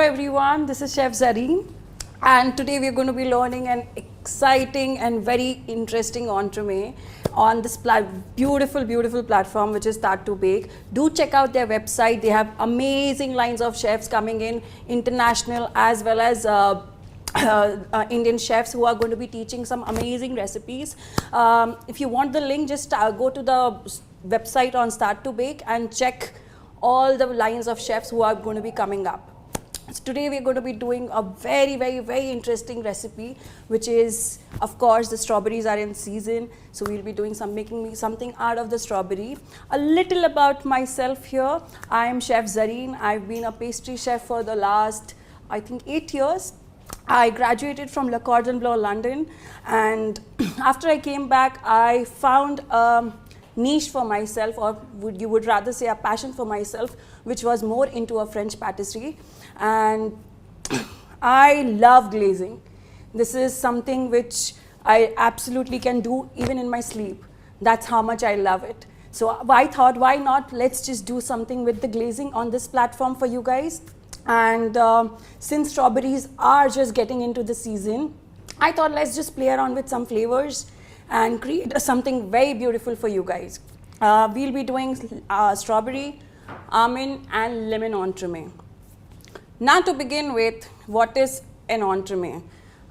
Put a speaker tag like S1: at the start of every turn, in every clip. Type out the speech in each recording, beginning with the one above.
S1: everyone, this is Chef Zareen, and today we're going to be learning an exciting and very interesting entremet on this beautiful platform which is Start to Bake. Do check out their website. They have amazing lines of chefs coming in, international as well as Indian chefs who are going to be teaching some amazing recipes. If you want the link, just go to the website on Start to Bake and check all the lines of chefs who are going to be coming up. So today we're going to be doing a very interesting recipe, which is, of course, the strawberries are in season. So we'll be doing making something out of the strawberry. A little about myself here. I am Chef Zareen. I've been a pastry chef for the last, I think, 8 years. I graduated from Le Cordon Bleu, London, and after I came back, I found a niche for myself, or you would rather say a passion for myself, which was more into a French patisserie. And I love glazing. This is something which I absolutely can do even in my sleep. That's how much I love it. So I thought, why not? Let's just do something with the glazing on this platform for you guys. And since strawberries are just getting into the season, I thought let's just play around with some flavors and create something very beautiful for you guys. We'll be doing strawberry, almond and lemon entremet. Now to begin with, what is an entremet?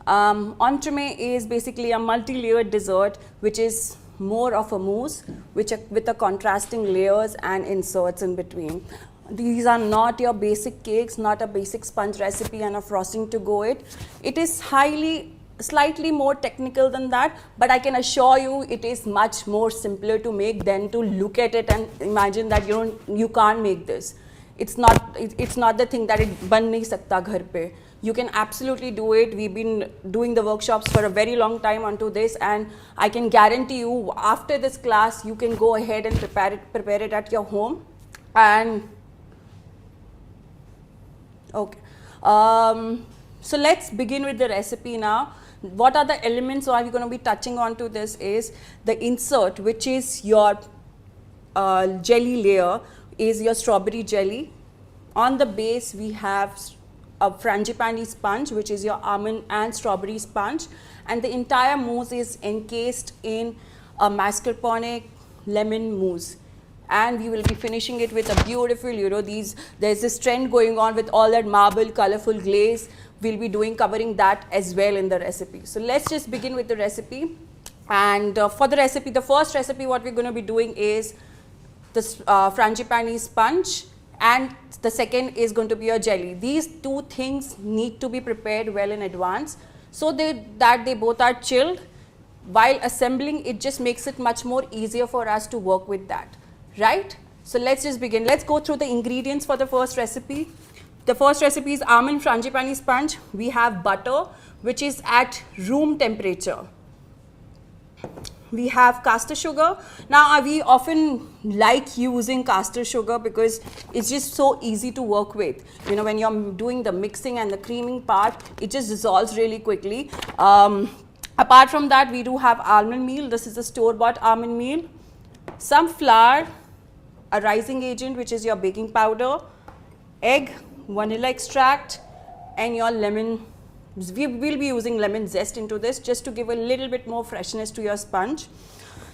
S1: Entremet is basically a multi-layered dessert which is more of a mousse with a contrasting layers and inserts in between. These are not your basic cakes, not a basic sponge recipe and a frosting to go it. It is slightly more technical than that, but I can assure you it is much more simpler to make than to look at it and imagine that you can't make this. It's not the thing that it ban nahi sakta ghar pe. You can absolutely do it. We've been doing the workshops for a very long time onto this, and I can guarantee you after this class you can go ahead and prepare it at your home. And okay, so let's begin with the recipe now. What are the elements are we going to be touching on to this is the insert, which is your jelly layer, is your strawberry jelly. On the base we have a frangipani sponge, which is your almond and strawberry sponge, and the entire mousse is encased in a mascarpone lemon mousse. And we will be finishing it with a beautiful, there's this trend going on with all that marble, colorful glaze. We'll be covering that as well in the recipe. So let's just begin with the recipe. And for the recipe, the first recipe, what we're going to be doing is the frangipani sponge, and the second is going to be a jelly. These two things need to be prepared well in advance so that they both are chilled. While assembling, it just makes it much more easier for us to work with that. Right? So let's just begin. Let's go through the ingredients for the first recipe. The first recipe is almond frangipani sponge. We have butter, which is at room temperature. We have caster sugar. Now we often like using caster sugar because it's just so easy to work with. When you're doing the mixing and the creaming part, it just dissolves really quickly. Apart from that, we do have almond meal. This is the store-bought almond meal. Some flour, a rising agent, which is your baking powder, egg, vanilla extract, and your lemon. We will be using lemon zest into this just to give a little bit more freshness to your sponge.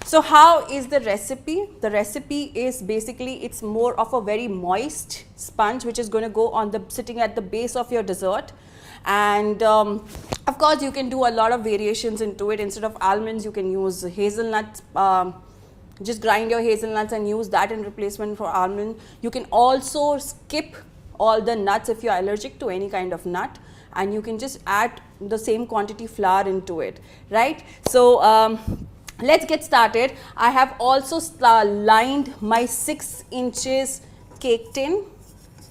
S1: So how is the recipe? The recipe is basically, it's more of a very moist sponge which is going to go on sitting at the base of your dessert. And of course you can do a lot of variations into it. Instead of almonds, you can use hazelnuts. Just grind your hazelnuts and use that in replacement for almond. You can also skip all the nuts if you're allergic to any kind of nut, and you can just add the same quantity flour into it, right? So let's get started. I have also lined my 6 inches cake tin.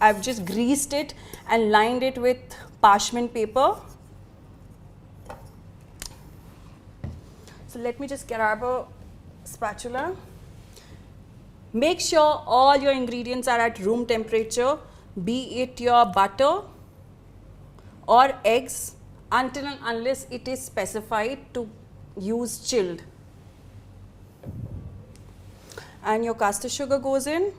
S1: I've just greased it and lined it with parchment paper. So let me just grab a spatula. Make sure all your ingredients are at room temperature, be it your butter or eggs, until and unless it is specified to use chilled. And your caster sugar goes in.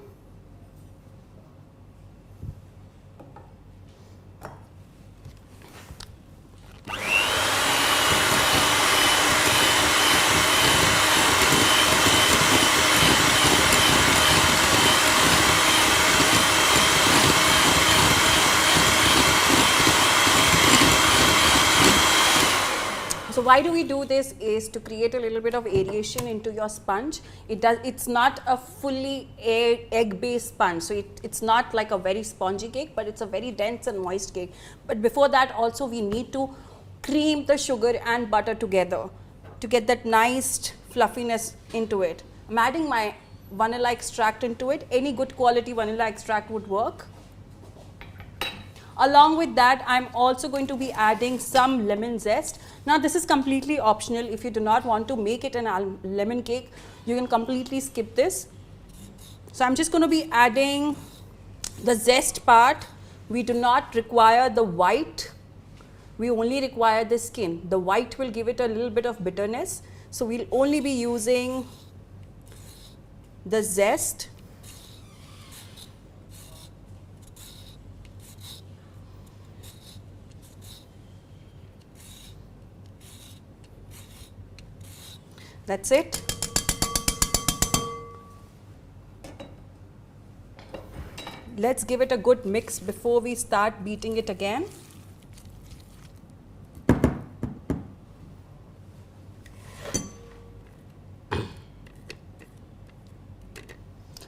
S1: why do we do this is to create a little bit of aeration into your sponge. It's not a fully egg based sponge, so it's not like a very spongy cake, but it's a very dense and moist cake. But before that also we need to cream the sugar and butter together to get that nice fluffiness into it. I'm adding my vanilla extract into it. Any good quality vanilla extract would work. Along with that, I'm also going to be adding some lemon zest. Now this is completely optional. If you do not want to make it an lemon cake, you can completely skip this. So I'm just going to be adding the zest part. We do not require the white. We only require the skin. The white will give it a little bit of bitterness. So we'll only be using the zest. That's it. Let's give it a good mix before we start beating it again.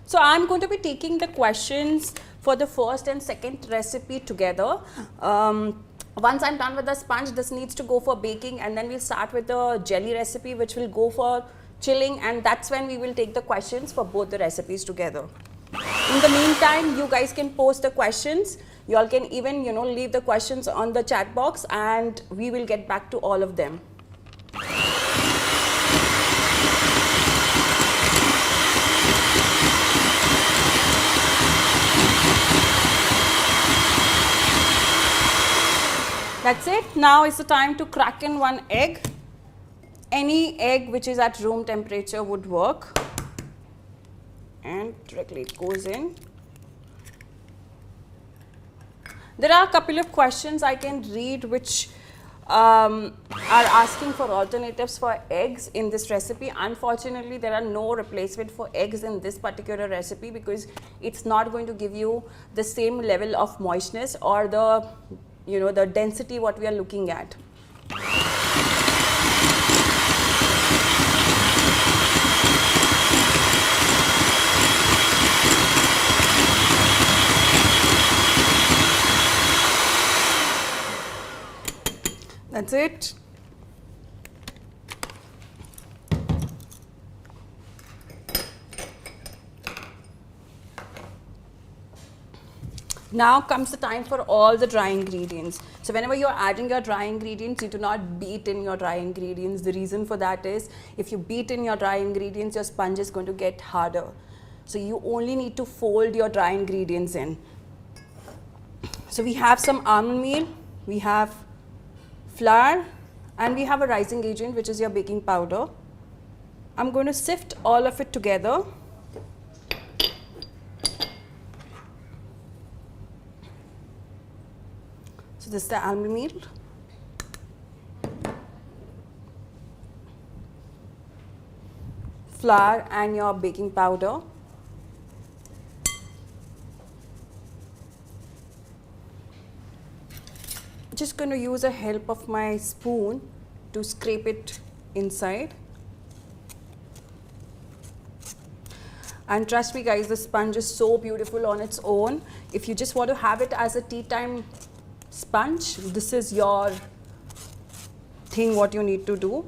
S1: So I'm going to be taking the questions for the first and second recipe together. Once I'm done with the sponge, this needs to go for baking, and then we'll start with the jelly recipe, which will go for chilling, and that's when we will take the questions for both the recipes together. In the meantime, you guys can post the questions. You all can even, leave the questions on the chat box, and we will get back to all of them. That's it. Now is the time to crack in one egg. Any egg which is at room temperature would work. And directly it goes in. There are a couple of questions I can read which are asking for alternatives for eggs in this recipe. Unfortunately, there are no replacement for eggs in this particular recipe because it's not going to give you the same level of moistness or the the density what we are looking at. That's it. Now comes the time for all the dry ingredients. So whenever you're adding your dry ingredients, you do not beat in your dry ingredients. The reason for that is if you beat in your dry ingredients, your sponge is going to get harder. So you only need to fold your dry ingredients in. So we have some almond meal, we have flour, and we have a rising agent, which is your baking powder. I'm going to sift all of it together. So this is the almond meal. Flour and your baking powder. Just going to use the help of my spoon to scrape it inside. And trust me guys, the sponge is so beautiful on its own. If you just want to have it as a tea time sponge, this is your thing what you need to do.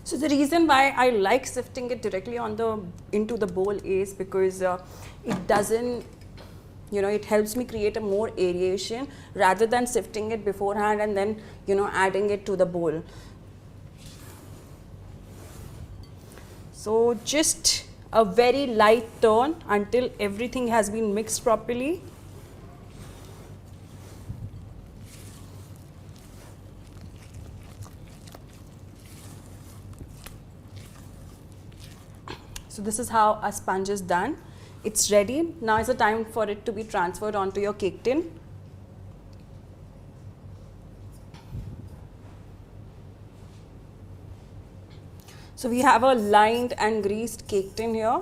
S1: So the reason why I like sifting it directly into the bowl is because it doesn't, it helps me create a more aeration rather than sifting it beforehand and then, adding it to the bowl. So just a very light turn until everything has been mixed properly. So this is how a sponge is done. It's ready. Now is the time for it to be transferred onto your cake tin. So we have a lined and greased cake tin here,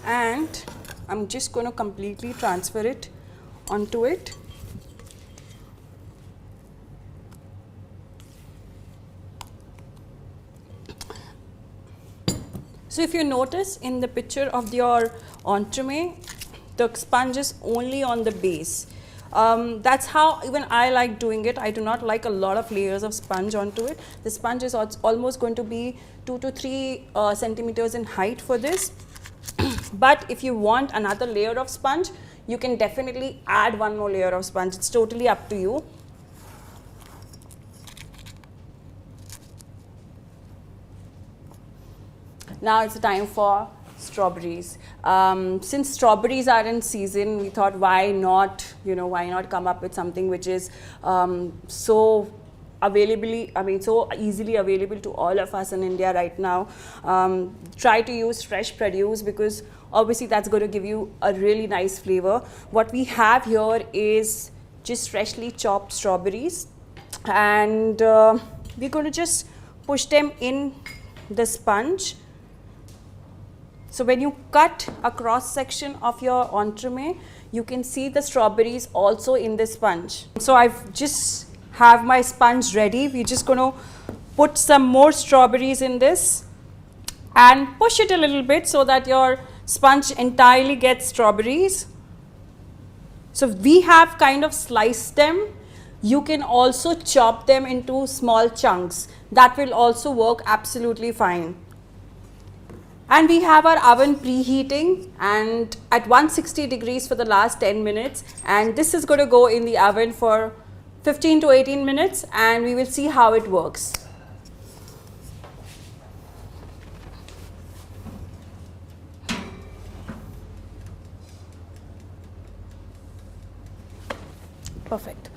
S1: and I'm just going to completely transfer it onto it. So if you notice in the picture of your entremet, the sponge is only on the base. That's how even I like doing it. I do not like a lot of layers of sponge onto it. The sponge is almost going to be 2 to 3 centimeters in height for this. But if you want another layer of sponge, you can definitely add one more layer of sponge. It's totally up to you. Now it's time for strawberries. Since strawberries are in season, we thought why not come up with something which is so easily available to all of us in India right now. Try to use fresh produce, because obviously that's going to give you a really nice flavor. What we have here is just freshly chopped strawberries, and we're going to just push them in the sponge. So when you cut a cross section of your entremet, you can see the strawberries also in the sponge. So I've just have my sponge ready. We're just going to put some more strawberries in this and push it a little bit so that your sponge entirely gets strawberries. So we have kind of sliced them. You can also chop them into small chunks. That will also work absolutely fine. And we have our oven preheating and at 160 degrees for the last 10 minutes, and this is going to go in the oven for 15 to 18 minutes, and we will see how it works. Perfect.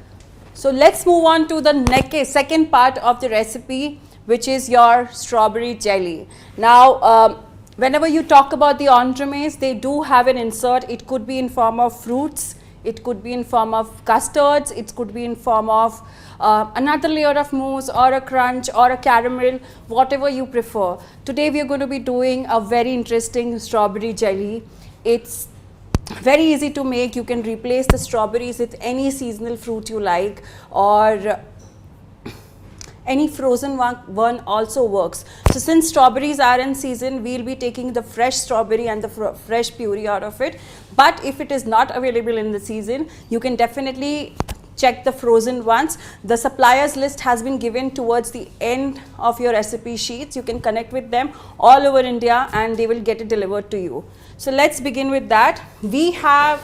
S1: So let's move on to the second part of the recipe, which is your strawberry jelly. Now, whenever you talk about the entremets, they do have an insert. It could be in form of fruits, it could be in form of custards, it could be in form of another layer of mousse or a crunch or a caramel, whatever you prefer. Today we are going to be doing a very interesting strawberry jelly. It's very easy to make. You can replace the strawberries with any seasonal fruit you like, or any frozen one also works. So since strawberries are in season, we'll be taking the fresh strawberry and the fresh puree out of it. But if it is not available in the season, you can definitely check the frozen ones. The suppliers list has been given towards the end of your recipe sheets. You can connect with them all over India and they will get it delivered to you. So let's begin with that. We have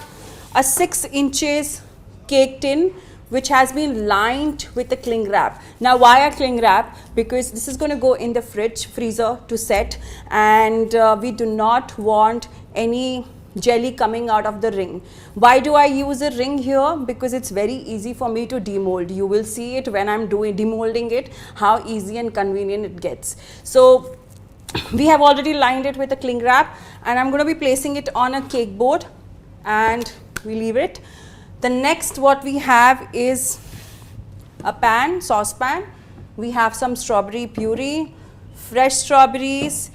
S1: a 6 inches cake tin which has been lined with a cling wrap. Now why a cling wrap? Because this is going to go in the freezer to set, and we do not want any jelly coming out of the ring. Why do I use a ring here? Because it's very easy for me to demold. You will see it when I'm demolding it, how easy and convenient it gets. So we have already lined it with a cling wrap, and I'm going to be placing it on a cake board and we leave it. The next what we have is a saucepan. We have some strawberry puree, fresh strawberries.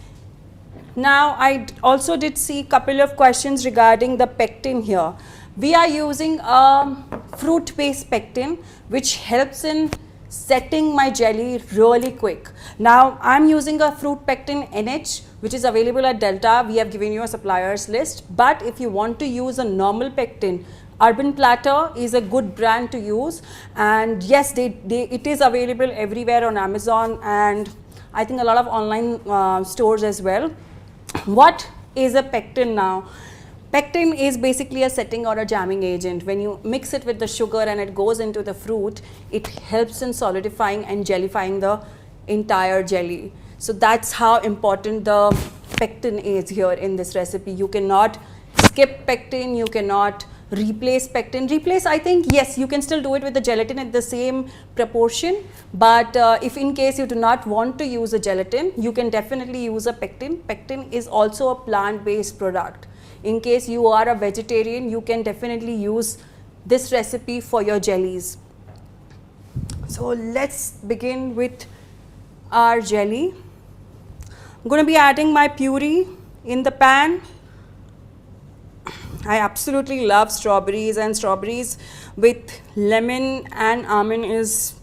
S1: Now I also did see a couple of questions regarding the pectin here. We are using a fruit-based pectin which helps in setting my jelly really quick. Now I'm using a fruit pectin NH which is available at Delta. We have given you a suppliers list, but if you want to use a normal pectin, Urban Platter is a good brand to use, and yes, it is available everywhere on Amazon and I think a lot of online stores as well. What is a pectin now? Pectin is basically a setting or a jamming agent. When you mix it with the sugar and it goes into the fruit, it helps in solidifying and jellifying the entire jelly. So that's how important the pectin is here in this recipe. You cannot skip pectin, you cannot replace pectin. Replace, I think, yes, you can still do it with the gelatin at the same proportion, but if in case you do not want to use a gelatin, you can definitely use a pectin. Pectin is also a plant-based product. In case you are a vegetarian, you can definitely use this recipe for your jellies. So let's begin with our jelly. I'm going to be adding my puree in the pan. I absolutely love strawberries, and strawberries with lemon and almond is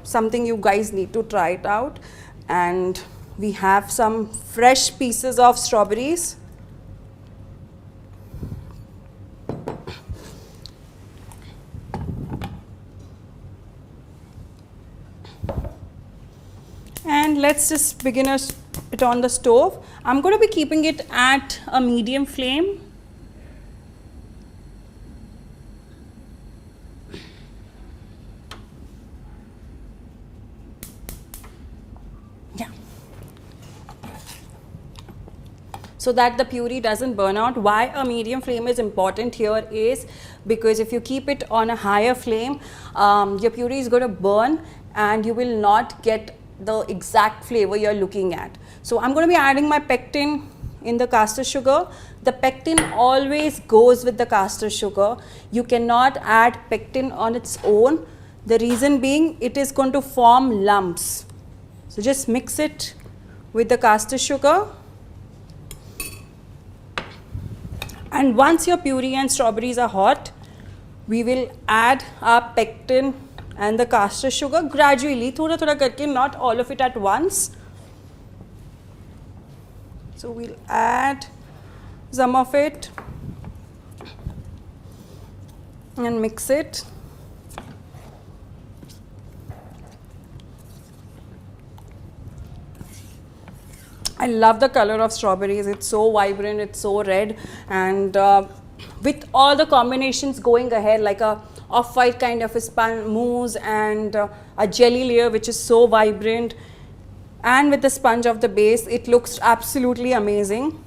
S1: something you guys need to try it out. And we have some fresh pieces of strawberries. And let's just begin it on the stove. I'm going to be keeping it at a medium flame. Yeah. So that the puree doesn't burn out. Why a medium flame is important here is because if you keep it on a higher flame, your puree is going to burn and you will not get the exact flavor you're looking at. So I'm going to be adding my pectin in the caster sugar. The pectin always goes with the caster sugar. You cannot add pectin on its own. The reason being, it is going to form lumps. So just mix it with the caster sugar. And once your puree and strawberries are hot, we will add our pectin and the caster sugar gradually, thoda thoda karke, not all of it at once. So we'll add some of it and mix it. I love the color of strawberries. It's so vibrant, it's so red, and with all the combinations going ahead, like a off-white kind of a mousse and a jelly layer which is so vibrant, and with the sponge of the base, it looks absolutely amazing.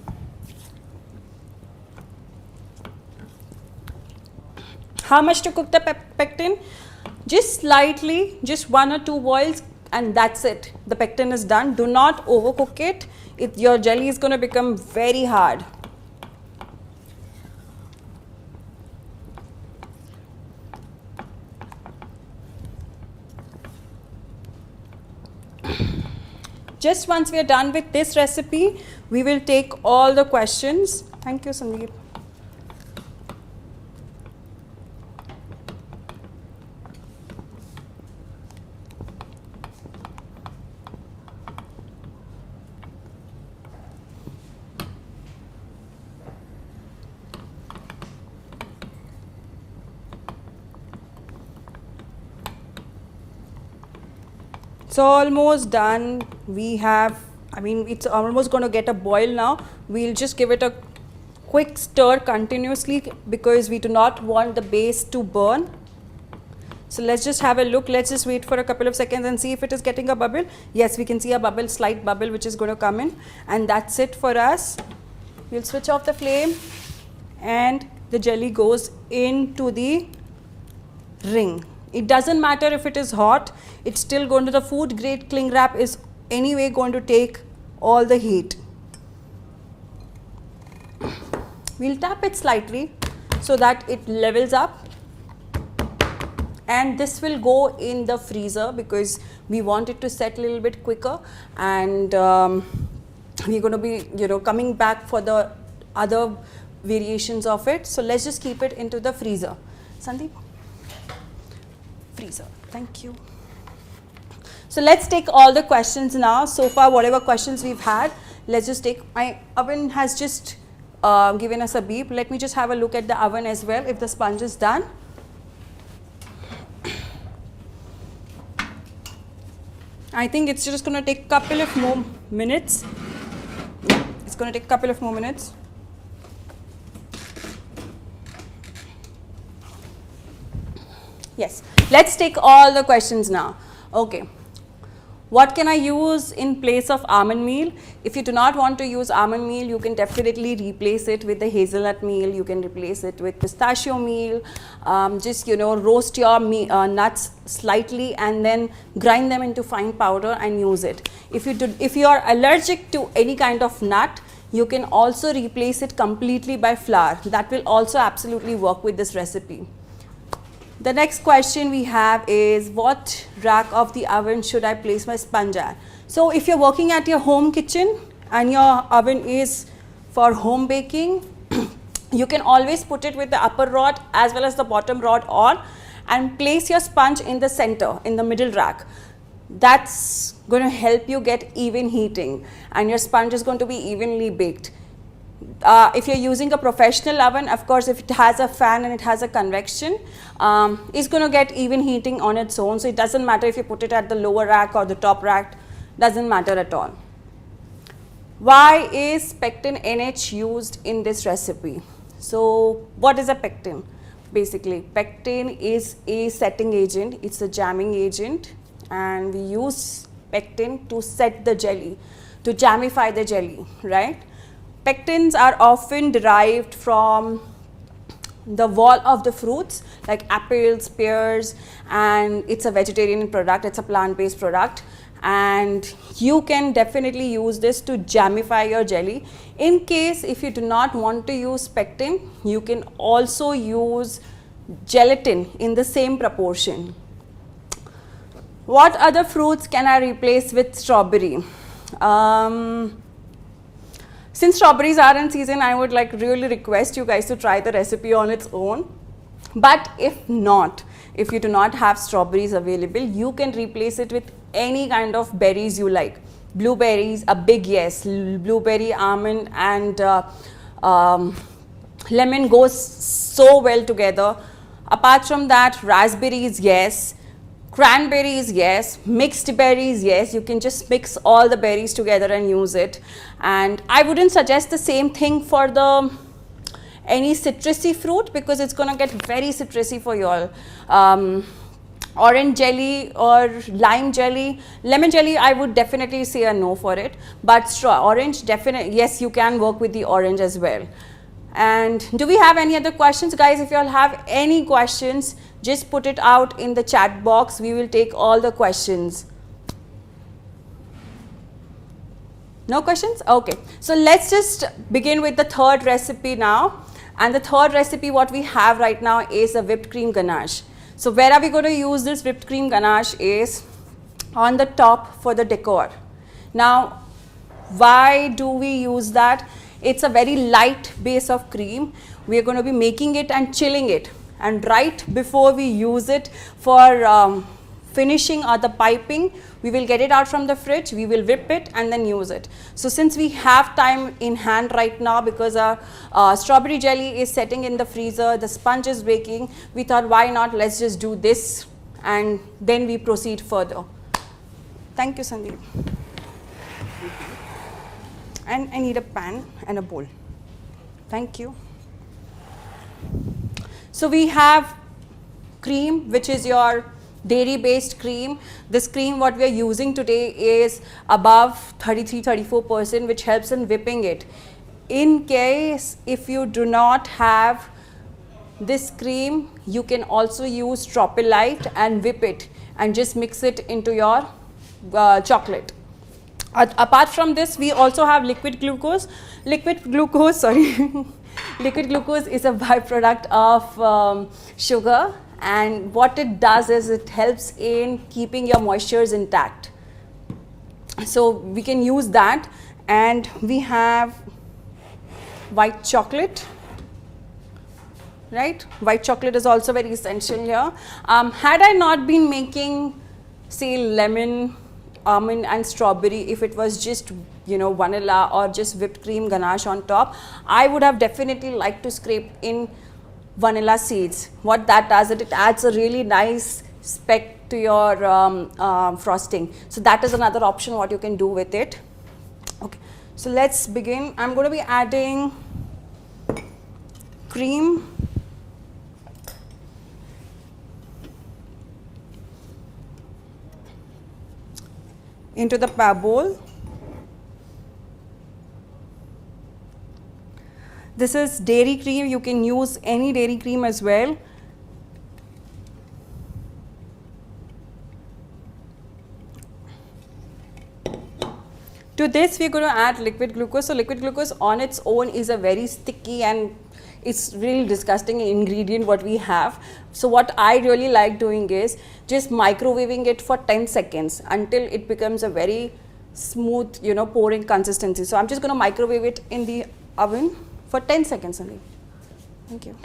S1: How much to cook the pectin? Just slightly, just 1 or 2 boils, and that's it. The pectin is done. Do not overcook it. Your jelly is going to become very hard. Just once we are done with this recipe, we will take all the questions. Thank you, Sandeep. It's almost done. We have, it's almost going to get a boil now. We'll just give it a quick stir continuously because we do not want the base to burn. So let's just have a look. Let's just wait for a couple of seconds and see if it is getting a bubble. Yes, we can see a bubble, slight bubble, which is going to come in. And that's it for us. We'll switch off the flame and the jelly goes into the ring. It doesn't matter if it is hot, it's still going to, the food grade cling wrap is anyway going to take all the heat. We'll tap it slightly so that it levels up, and this will go in the freezer because we want it to set a little bit quicker, and we're going to be coming back for the other variations of it. So let's just keep it into the freezer. Sandeep? Freezer. Thank you. So let's take all the questions now. So far, whatever questions we've had, let's just take. My oven has just given us a beep. Let me just have a look at the oven as well if the sponge is done. I think it's just going to take a couple of more minutes. It's going to take a couple of more minutes. Yes, let's take all the questions now. Okay, what can I use in place of almond meal? If you do not want to use almond meal, you can definitely replace it with the hazelnut meal. You can replace it with pistachio meal. Just roast your nuts slightly and then grind them into fine powder and use it. If you are allergic to any kind of nut, you can also replace it completely by flour. That will also absolutely work with this recipe. The next question we have is, what rack of the oven should I place my sponge at? So if you're working at your home kitchen and your oven is for home baking, You can always put it with the upper rod as well as the bottom rod on, and place your sponge in the center, in the middle rack. That's going to help you get even heating, and your sponge is going to be evenly baked. If you're using a professional oven, of course, if it has a fan and it has a convection, it's going to get even heating on its own. So it doesn't matter if you put it at the lower rack or the top rack, doesn't matter at all. Why is pectin NH used in this recipe? So what is a pectin? Basically, pectin is a setting agent, it's a jamming agent, and we use pectin to set the jelly, to jammify the jelly, right? Pectins are often derived from the wall of the fruits like apples, pears, and it's a vegetarian product, it's a plant-based product, and you can definitely use this to jammify your jelly. In case if you do not want to use pectin, you can also use gelatin in the same proportion. What other fruits can I replace with strawberry? Since strawberries are in season, I would like really request you guys to try the recipe on its own. But if not, if you do not have strawberries available, you can replace it with any kind of berries you like. Blueberries, a big yes. Blueberry, almond, and lemon goes so well together. Apart from that, raspberries, yes. Cranberries, yes. Mixed berries, yes. You can just mix all the berries together and use it. And I wouldn't suggest the same thing for the any citrusy fruit, because it's going to get very citrusy for you all. Orange jelly or lime jelly, lemon jelly, I would definitely say a no for it. But orange, definitely, yes, you can work with the orange as well. And do we have any other questions, guys? If you all have any questions, just put it out in the chat box. We will take all the questions. No questions? Okay. So let's just begin with the third recipe now. And the third recipe what we have right now is a whipped cream ganache. So where are we going to use this whipped cream ganache is on the top for the decor. Now, why do we use that? It's a very light base of cream. We are going to be making it and chilling it. And right before we use it for finishing or the piping, we will get it out from the fridge, we will whip it and then use it. So since we have time in hand right now, because our strawberry jelly is setting in the freezer, the sponge is baking, we thought why not, let's just do this and then we proceed further. Thank you, Sandeep. And I need a pan and a bowl. Thank you. So we have cream, which is your dairy based cream. This cream what we are using today is above 33-34%, which helps in whipping it. In case if you do not have this cream, you can also use Tropilite and whip it and just mix it into your chocolate. Apart from this, we also have liquid glucose. Liquid glucose is a byproduct of sugar, and what it does is it helps in keeping your moistures intact. So we can use that, and we have white chocolate, right? White chocolate is also very essential here. Had I not been making, say, lemon, almond and strawberry, if it was just vanilla or just whipped cream ganache on top, I would have definitely liked to scrape in vanilla seeds. What that does, it adds a really nice speck to your frosting. So that is another option what you can do with it. Okay, so let's begin. I'm going to be adding cream, into the bowl. This is dairy cream. You can use any dairy cream as well. To this we are going to add liquid glucose. So liquid glucose on its own is a very sticky and it's really disgusting ingredient what we have. So what I really like doing is just microwaving it for 10 seconds until it becomes a very smooth, pouring consistency. So I'm just going to microwave it in the oven for 10 seconds only. Thank you.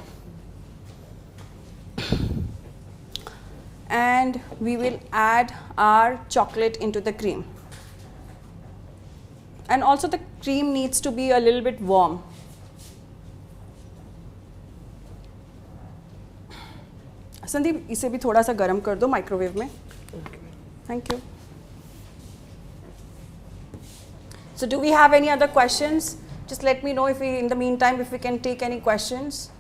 S1: And we will add our chocolate into the cream. And also the cream needs to be a little bit warm. Sandeep इसे भी थोड़ा सा गर्म कर दो microwave में. Thank you. So do we have any other questions? Just let me know if we, in the meantime, if we can take any questions.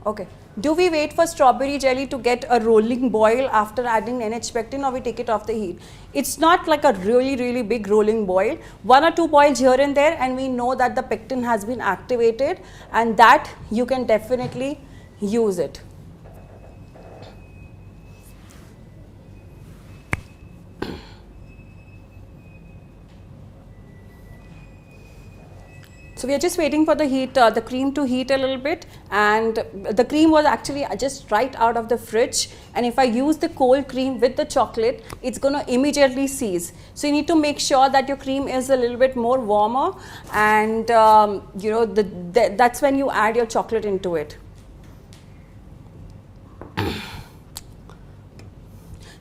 S1: Okay. Do we wait for strawberry jelly to get a rolling boil after adding NH pectin, or we take it off the heat? It's not like a really big rolling boil. 1 or 2 boils here and there, and we know that the pectin has been activated, and that you can definitely use it. So we are just waiting for the heat, the cream to heat a little bit, and the cream was actually just right out of the fridge, and if I use the cold cream with the chocolate, it's going to immediately seize. So you need to make sure that your cream is a little bit more warmer, and you know, that's when you add your chocolate into it.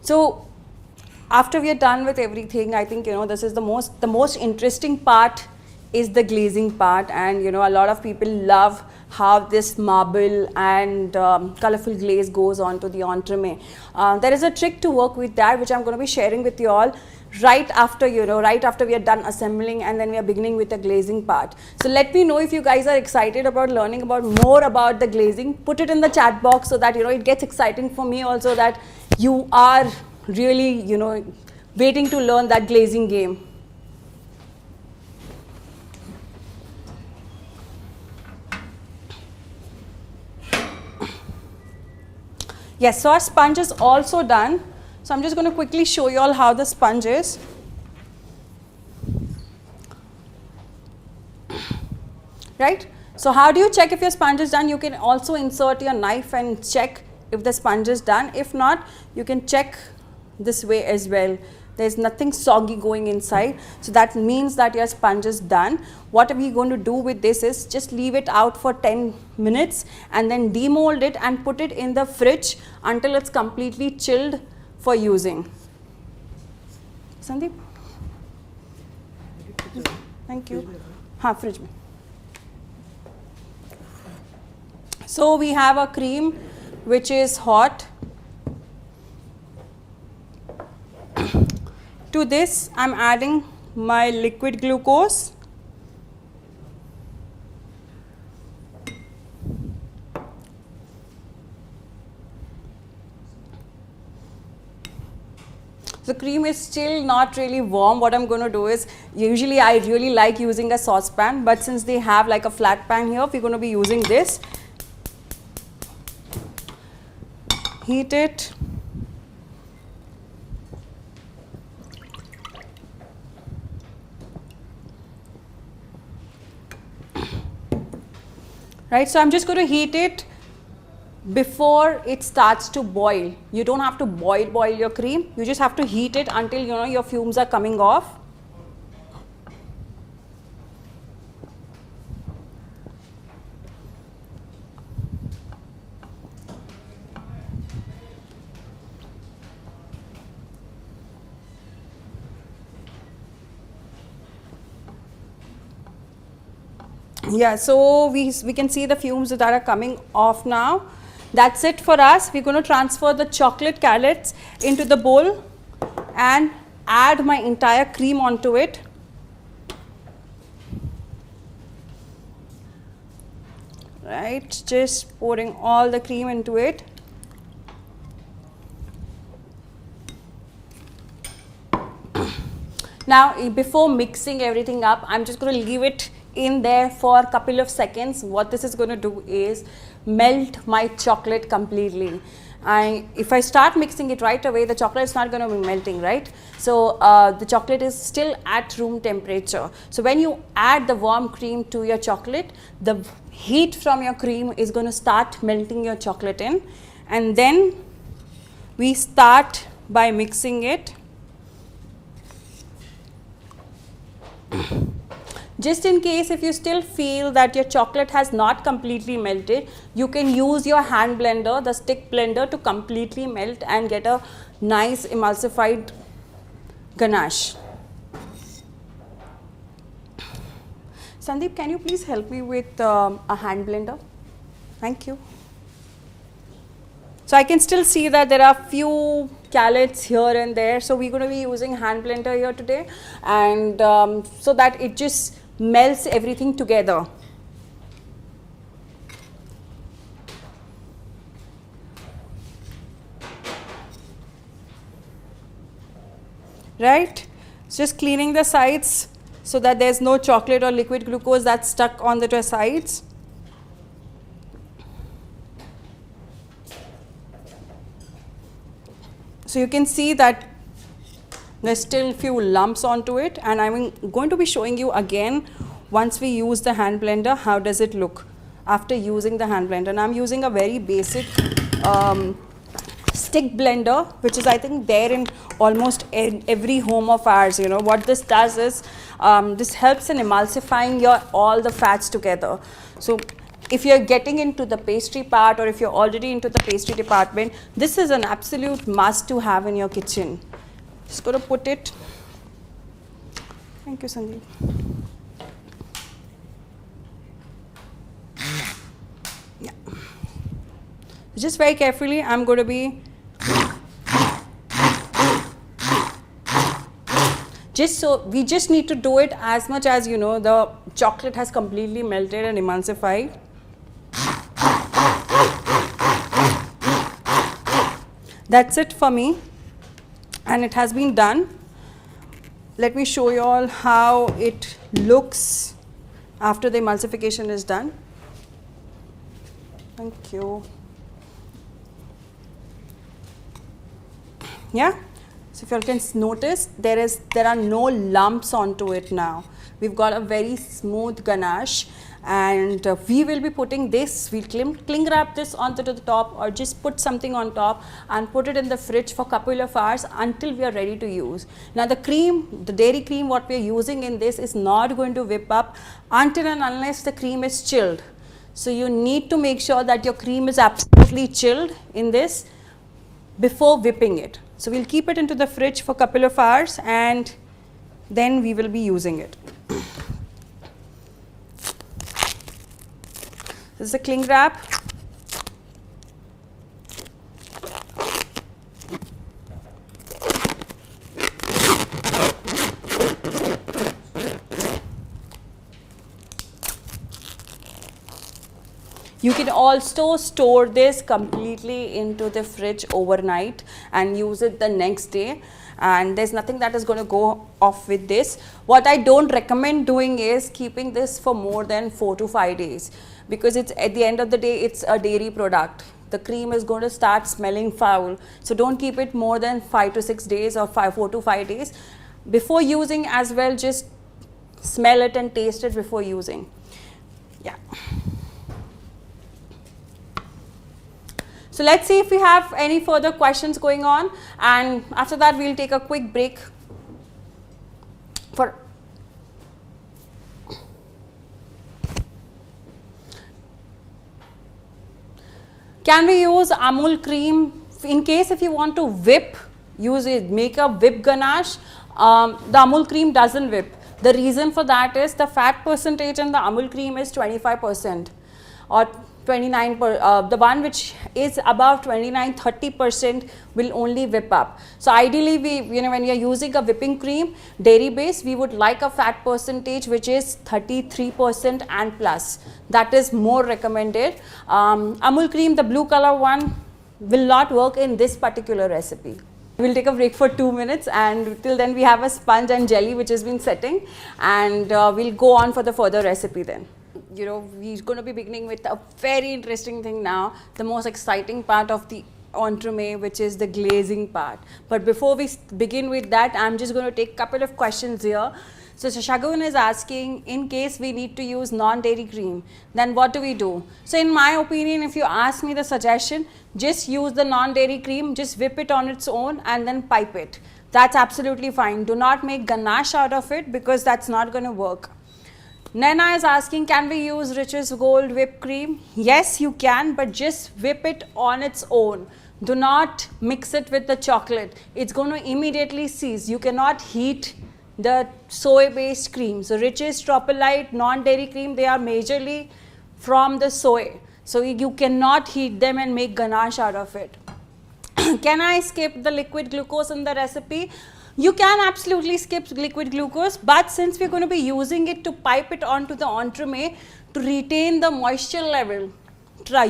S1: So after we are done with everything, I think, you know, this is the most interesting part is the glazing part, and you know, a lot of people love how this marble and colorful glaze goes onto the entremet. There is a trick to work with that, which I'm going to be sharing with you all right after, you know, right after we are done assembling, and then we are beginning with the glazing part. So let me know if you guys are excited about learning about more about the glazing. Put it in the chat box so that, you know, it gets exciting for me also, that you are really, you know, waiting to learn that glazing game. Yes, so our sponge is also done. So I'm just going to quickly show you all how the sponge is. Right? So how do you check if your sponge is done? You can also insert your knife and check if the sponge is done. If not, you can check this way as well. There's nothing soggy going inside, so that means that your sponge is done. What are we going to do with this is just leave it out for 10 minutes and then demold it and put it in the fridge until it's completely chilled for using. Sandeep? Thank you. Haan, fridge mein. So we have a cream which is hot. To this, I'm adding my liquid glucose. The cream is still not really warm. What I'm going to do is, usually I really like using a saucepan, but since they have like a flat pan here, we're going to be using this. Heat it. Right, so I'm just going to heat it before it starts to boil. You don't have to boil your cream. You just have to heat it until, you know, your fumes are coming off. Yeah, so we can see the fumes that are coming off now. That's it for us. We're going to transfer the chocolate carrots into the bowl and add my entire cream onto it. Right, just pouring all the cream into it. Now, before mixing everything up, I'm just going to leave it in there for a couple of seconds. What this is going to do is melt my chocolate completely. If I start mixing it right away, the chocolate is not going to be melting, right? So the chocolate is still at room temperature. So when you add the warm cream to your chocolate, the heat from your cream is going to start melting your chocolate in, and then we start by mixing it. Just in case if you still feel that your chocolate has not completely melted, you can use your hand blender, the stick blender, to completely melt and get a nice emulsified ganache. Sandeep, can you please help me with a hand blender? Thank you. So I can still see that there are few callets here and there. So we're going to be using hand blender here today, and so that it just melts everything together. Right? Just cleaning the sides so that there's no chocolate or liquid glucose that's stuck on the sides. So you can see that there's still few lumps onto it, and I'm going to be showing you again once we use the hand blender how does it look after using the hand blender. And I'm using a very basic stick blender, which is I think there in almost every home of ours. You know what this does is this helps in emulsifying all the fats together. So if you're getting into the pastry part, or if you're already into the pastry department, this is an absolute must to have in your kitchen. Just going to put it. Thank you, Sandeep. Yeah. Just very carefully, I'm going to be we just need to do it as much as the chocolate has completely melted and emulsified. That's it for me, and it has been done. Let me show you all how it looks after the emulsification is done. Thank you. Yeah. So if you all can notice, there are no lumps onto it now. We've got a very smooth ganache, and we will be putting this, we'll cling wrap this onto the top, or just put something on top and put it in the fridge for a couple of hours until we are ready to use. Now the cream, the dairy cream what we are using in this is not going to whip up until and unless the cream is chilled. So you need to make sure that your cream is absolutely chilled in this before whipping it. So we'll keep it into the fridge for a couple of hours, and then we will be using it. This is a cling wrap. You can also store this completely into the fridge overnight and use it the next day, and there's nothing that is going to go off with this. What I don't recommend doing is keeping this for more than 4 to 5 days, because it's at the end of the day it's a dairy product. The cream is going to start smelling foul, so don't keep it more than 5 to 6 days or 4 to 5 days. Before using as well, just smell it and taste it before using. Yeah. So let's see if we have any further questions going on, and after that we'll take a quick break for can we use Amul cream in case if you want to whip, use it, make a whip ganache. The Amul cream doesn't whip. The reason for that is the fat percentage in the Amul cream is 25% or 29 the one which is above 29-30% will only whip up. So ideally we when you're using a whipping cream dairy base, we would like a fat percentage which is 33% and plus. That is more recommended. Amul cream, the blue color one, will not work in this particular recipe. We'll take a break for 2 minutes, and till then we have a sponge and jelly which has been setting, and we'll go on for the further recipe then. We're going to be beginning with a very interesting thing now, the most exciting part of the entremet, which is the glazing part. But before we begin with that, I'm just going to take a couple of questions here. So Shagun is asking, in case we need to use non-dairy cream, then what do we do? So in my opinion, if you ask me the suggestion, just use the non-dairy cream, just whip it on its own and then pipe it. That's absolutely fine. Do not make ganache out of it, because that's not going to work. Nana is asking, can we use Rich's Gold whipped cream? Yes, you can, but just whip it on its own. Do not mix it with the chocolate. It's going to immediately seize. You cannot heat the soy-based cream. So Rich's Tropicalite non-dairy cream, they are majorly from the soy. So you cannot heat them and make ganache out of it. Can I skip the liquid glucose in the recipe? You can absolutely skip liquid glucose, but since we're going to be using it to pipe it onto the entremet to retain the moisture level,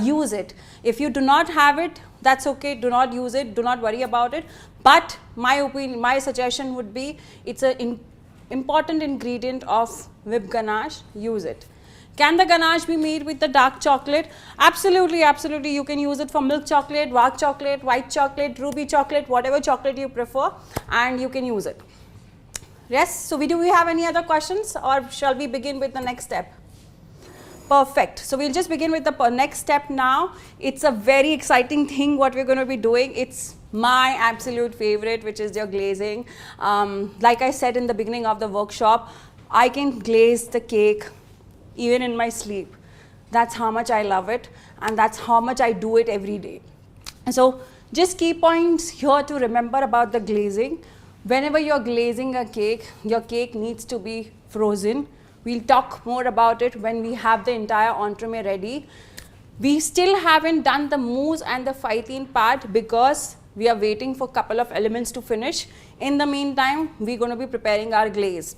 S1: use it. If you do not have it, that's okay, do not use it, do not worry about it. But my opinion, my suggestion would be, it's an important ingredient of whipped ganache, use it. Can the ganache be made with the dark chocolate? Absolutely, absolutely. You can use it for milk chocolate, dark chocolate, white chocolate, ruby chocolate, whatever chocolate you prefer, and you can use it. Yes, so do we have any other questions, or shall we begin with the next step? Perfect. So we'll just begin with the next step now. It's a very exciting thing what we're going to be doing. It's my absolute favorite, which is your glazing. Like I said in the beginning of the workshop, I can glaze the cake even in my sleep. That's how much I love it, and that's how much I do it every day. So just key points here to remember about the glazing. Whenever you're glazing a cake, your cake needs to be frozen. We'll talk more about it when we have the entire entremet ready. We still haven't done the mousse and the phytene part because we are waiting for a couple of elements to finish. In the meantime, we're going to be preparing our glaze,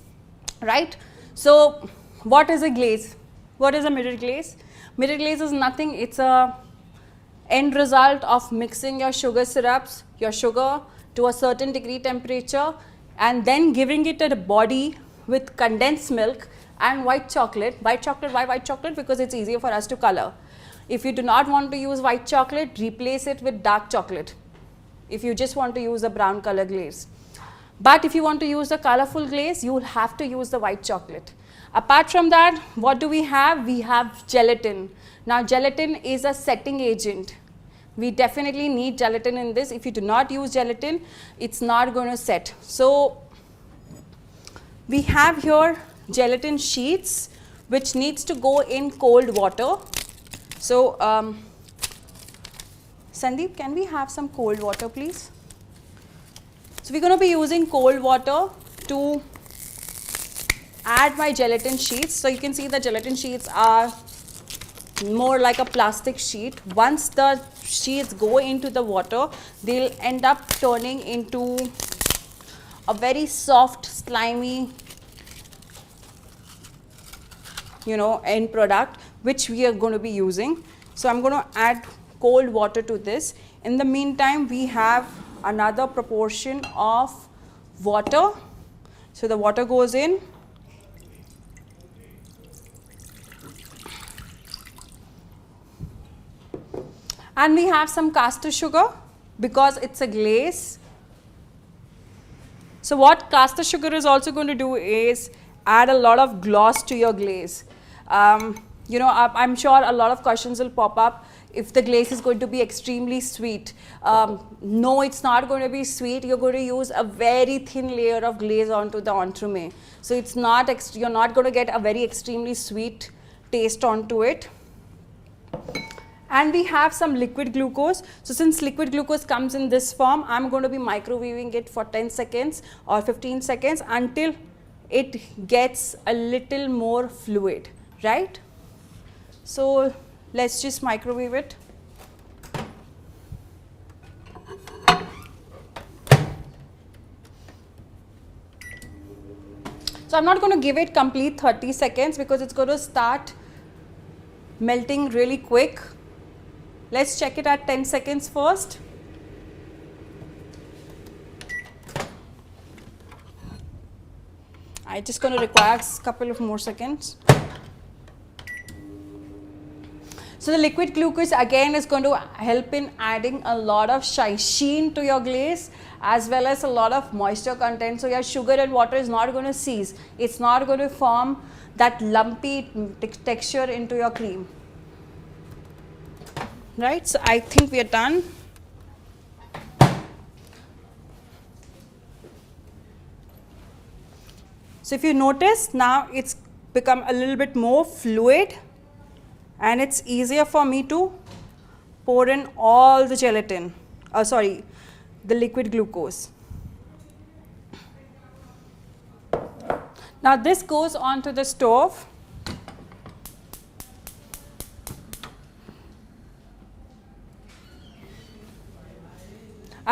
S1: right? So what is a glaze? What is a mirror glaze? Mirror glaze is nothing. It's a end result of mixing your sugar syrups, your sugar to a certain degree temperature, and then giving it a body with condensed milk and white chocolate. White chocolate, why white chocolate? Because it's easier for us to color. If you do not want to use white chocolate, replace it with dark chocolate. If you just want to use a brown color glaze. But if you want to use the colorful glaze, you will have to use the white chocolate. Apart from that, what do we have? We have gelatin. Now gelatin is a setting agent. We definitely need gelatin in this. If you do not use gelatin, it's not going to set. So we have here gelatin sheets which needs to go in cold water. So Sandeep, can we have some cold water please? So we're going to be using cold water to add my gelatin sheets. So you can see the gelatin sheets are more like a plastic sheet. Once the sheets go into the water, they'll end up turning into a very soft, slimy, end product which we are going to be using. So I'm going to add cold water to this. In the meantime, we have another proportion of water. So the water goes in. And we have some caster sugar because it's a glaze. So what caster sugar is also going to do is add a lot of gloss to your glaze. I'm sure a lot of questions will pop up if the glaze is going to be extremely sweet. No, it's not going to be sweet. You're going to use a very thin layer of glaze onto the entremet. So it's not you're not going to get a very extremely sweet taste onto it. And we have some liquid glucose. So since liquid glucose comes in this form, I'm going to be microwaving it for 10 seconds or 15 seconds until it gets a little more fluid, right? So let's just microwave it. So I'm not going to give it complete 30 seconds because it's going to start melting really quick. Let's check it at 10 seconds first. I'm just going to require a couple of more seconds. So the liquid glucose again is going to help in adding a lot of sheen to your glaze as well as a lot of moisture content. So your sugar and water is not going to seize. It's not going to form that lumpy texture into your cream. Right, so I think we are done. So if you notice, now it's become a little bit more fluid, and it's easier for me to pour in all the gelatin, the liquid glucose. Now this goes onto the stove.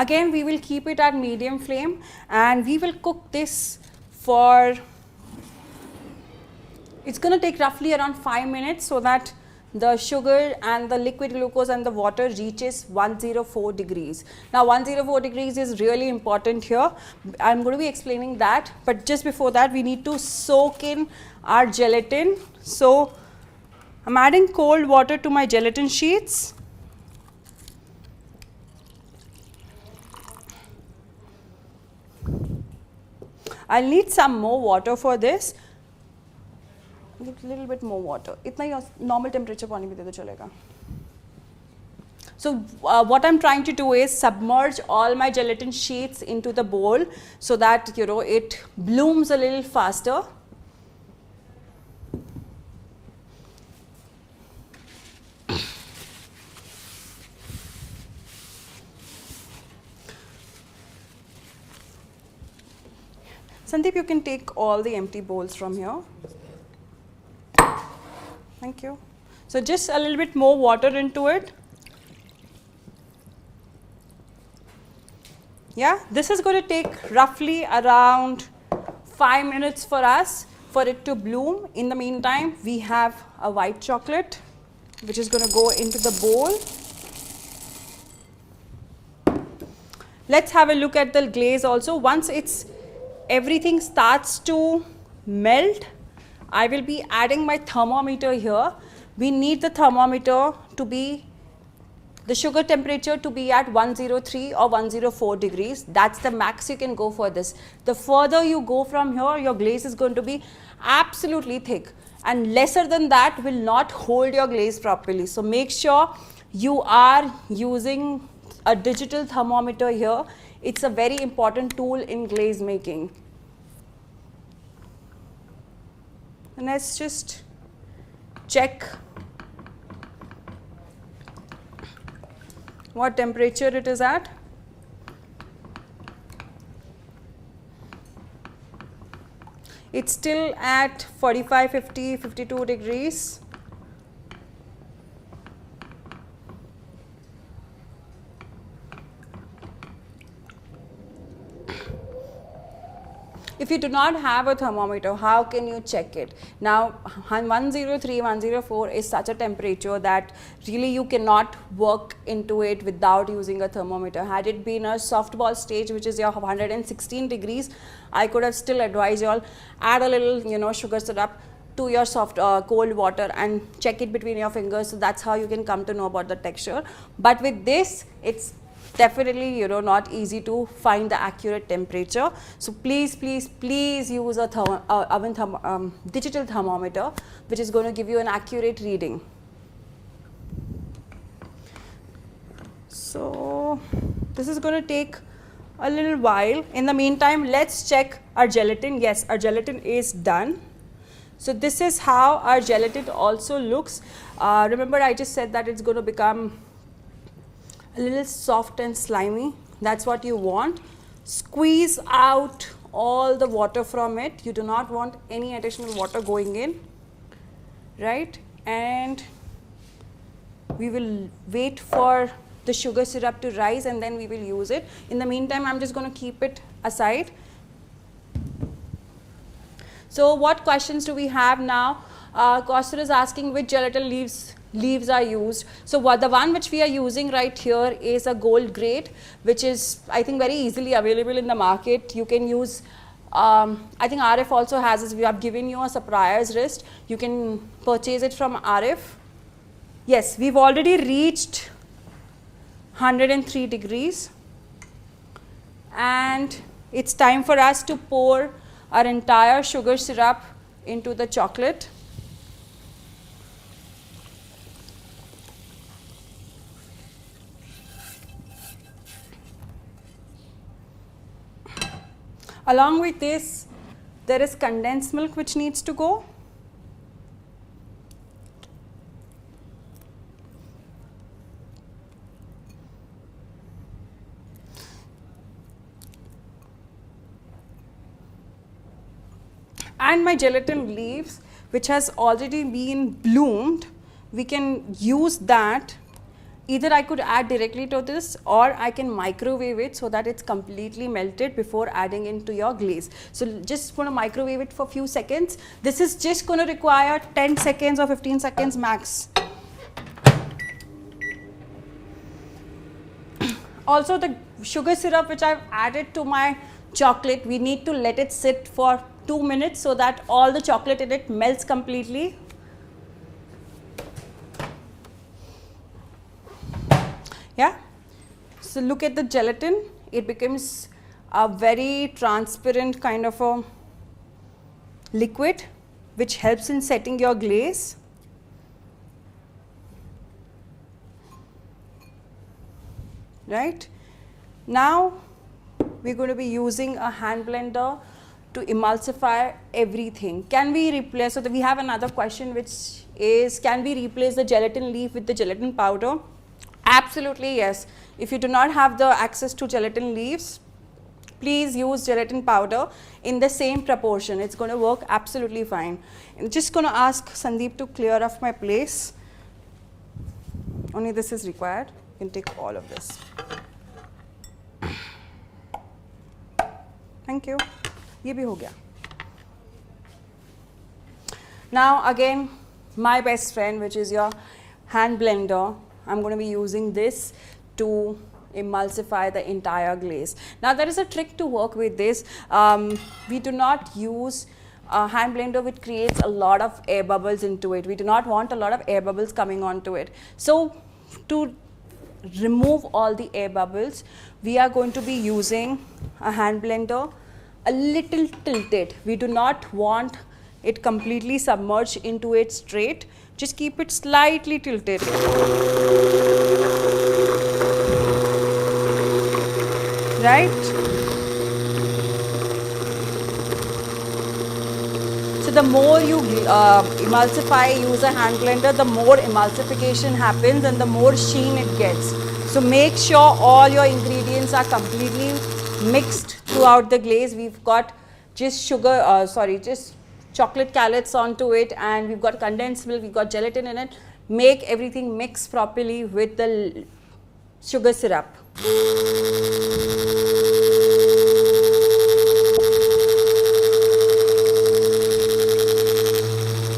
S1: Again, we will keep it at medium flame, and we will cook this for, it's going to take roughly around 5 minutes, so that the sugar and the liquid glucose and the water reaches 104 degrees. Now 104 degrees is really important here. I'm going to be explaining that, but just before that we need to soak in our gelatin. So I'm adding cold water to my gelatin sheets. I'll need some more water for this. A little bit more water. इतना ही normal temperature पानी भी दे दो चलेगा. So what I'm trying to do is submerge all my gelatin sheets into the bowl so that it blooms a little faster. Sandeep, you can take all the empty bowls from here. Thank you. So just a little bit more water into it. Yeah, this is going to take roughly around 5 minutes for us for it to bloom. In the meantime, we have a white chocolate which is going to go into the bowl. Let's have a look at the glaze also. Once everything starts to melt, I will be adding my thermometer here. We need the thermometer to be, the sugar temperature to be at 103 or 104 degrees. That's the max you can go for this. The further you go from here, your glaze is going to be absolutely thick, and lesser than that will not hold your glaze properly. So make sure you are using a digital thermometer here. It's a very important tool in glaze making. And let's just check what temperature it is at. It's still at 45, 50, 52 degrees. If you do not have a thermometer, how can you check it? Now 103, 104 is such a temperature that really you cannot work into it without using a thermometer. Had it been a softball stage, which is your 116 degrees, I could have still advised you all, add a little sugar syrup to your cold water and check it between your fingers. So that's how you can come to know about the texture. But with this, it's definitely not easy to find the accurate temperature. So please use a digital thermometer, which is going to give you an accurate reading. So this is going to take a little while. In the meantime, let's check our gelatin. Yes, our gelatin is done. So this is how our gelatin also looks. Remember, I just said that it's going to become a little soft and slimy. That's what you want. Squeeze out all the water from it. You do not want any additional water going in, right? And we will wait for the sugar syrup to rise and then we will use it. In the meantime, I'm just going to keep it aside. So what questions do we have now? Kauster is asking which gelatin leaves are used. So the one which we are using right here is a gold grade, which is I think very easily available in the market. You can use, I think RF also has this. We have given you a surprise wrist. You can purchase it from RF. Yes, we've already reached 103 degrees and it's time for us to pour our entire sugar syrup into the chocolate. Along with this, there is condensed milk which needs to go. and my gelatin leaves, which has already been bloomed, we can use that. Either I could add directly to this, or I can microwave it so that it's completely melted before adding into your glaze. So just going to microwave it for a few seconds. This is just going to require 10 seconds or 15 seconds max. Also, the sugar syrup which I've added to my chocolate, we need to let it sit for 2 minutes so that all the chocolate in it melts completely. Yeah, so look at the gelatin, it becomes a very transparent kind of a liquid which helps in setting your glaze. Right, now we're going to be using a hand blender to emulsify everything. Can we replace, so that we have another question which is, can we replace the gelatin leaf with the gelatin powder? Absolutely yes. If you do not have the access to gelatin leaves, please use gelatin powder in the same proportion. It's going to work absolutely fine. I'm just going to ask Sandeep to clear off my place. Only this is required. You can take all of this. Thank you. ये भी हो गया. Now again, my best friend, which is your hand blender. I'm going to be using this to emulsify the entire glaze. Now there is a trick to work with this. We do not use a hand blender which creates a lot of air bubbles into it. We do not want a lot of air bubbles coming onto it. So to remove all the air bubbles, we are going to be using a hand blender a little tilted. We do not want it completely submerged into it straight. Just keep it slightly tilted. Right? So the more you emulsify, use a hand blender, the more emulsification happens and the more sheen it gets. So make sure all your ingredients are completely mixed throughout the glaze. We've got just just chocolate callets onto it, and we've got condensed milk, we've got gelatin in it. Make everything mix properly with the sugar syrup.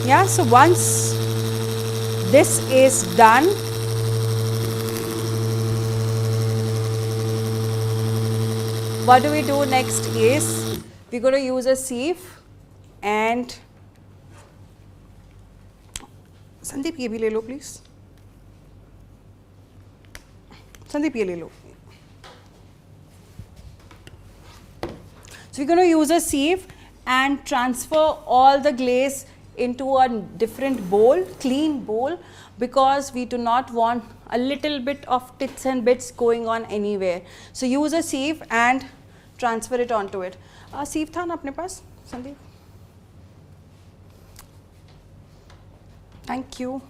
S1: Yeah, so once this is done, what do we do next is, we're going to use a sieve and Sandeep ये भी ले लो please. Sandeep ये ले लो. So we're going to use a sieve and transfer all the glaze into a different bowl, clean bowl, because we do not want a little bit of tits and bits going on anywhere. So use a sieve and transfer it onto it. Sieve था ना अपने पास, Sandeep? Thank you.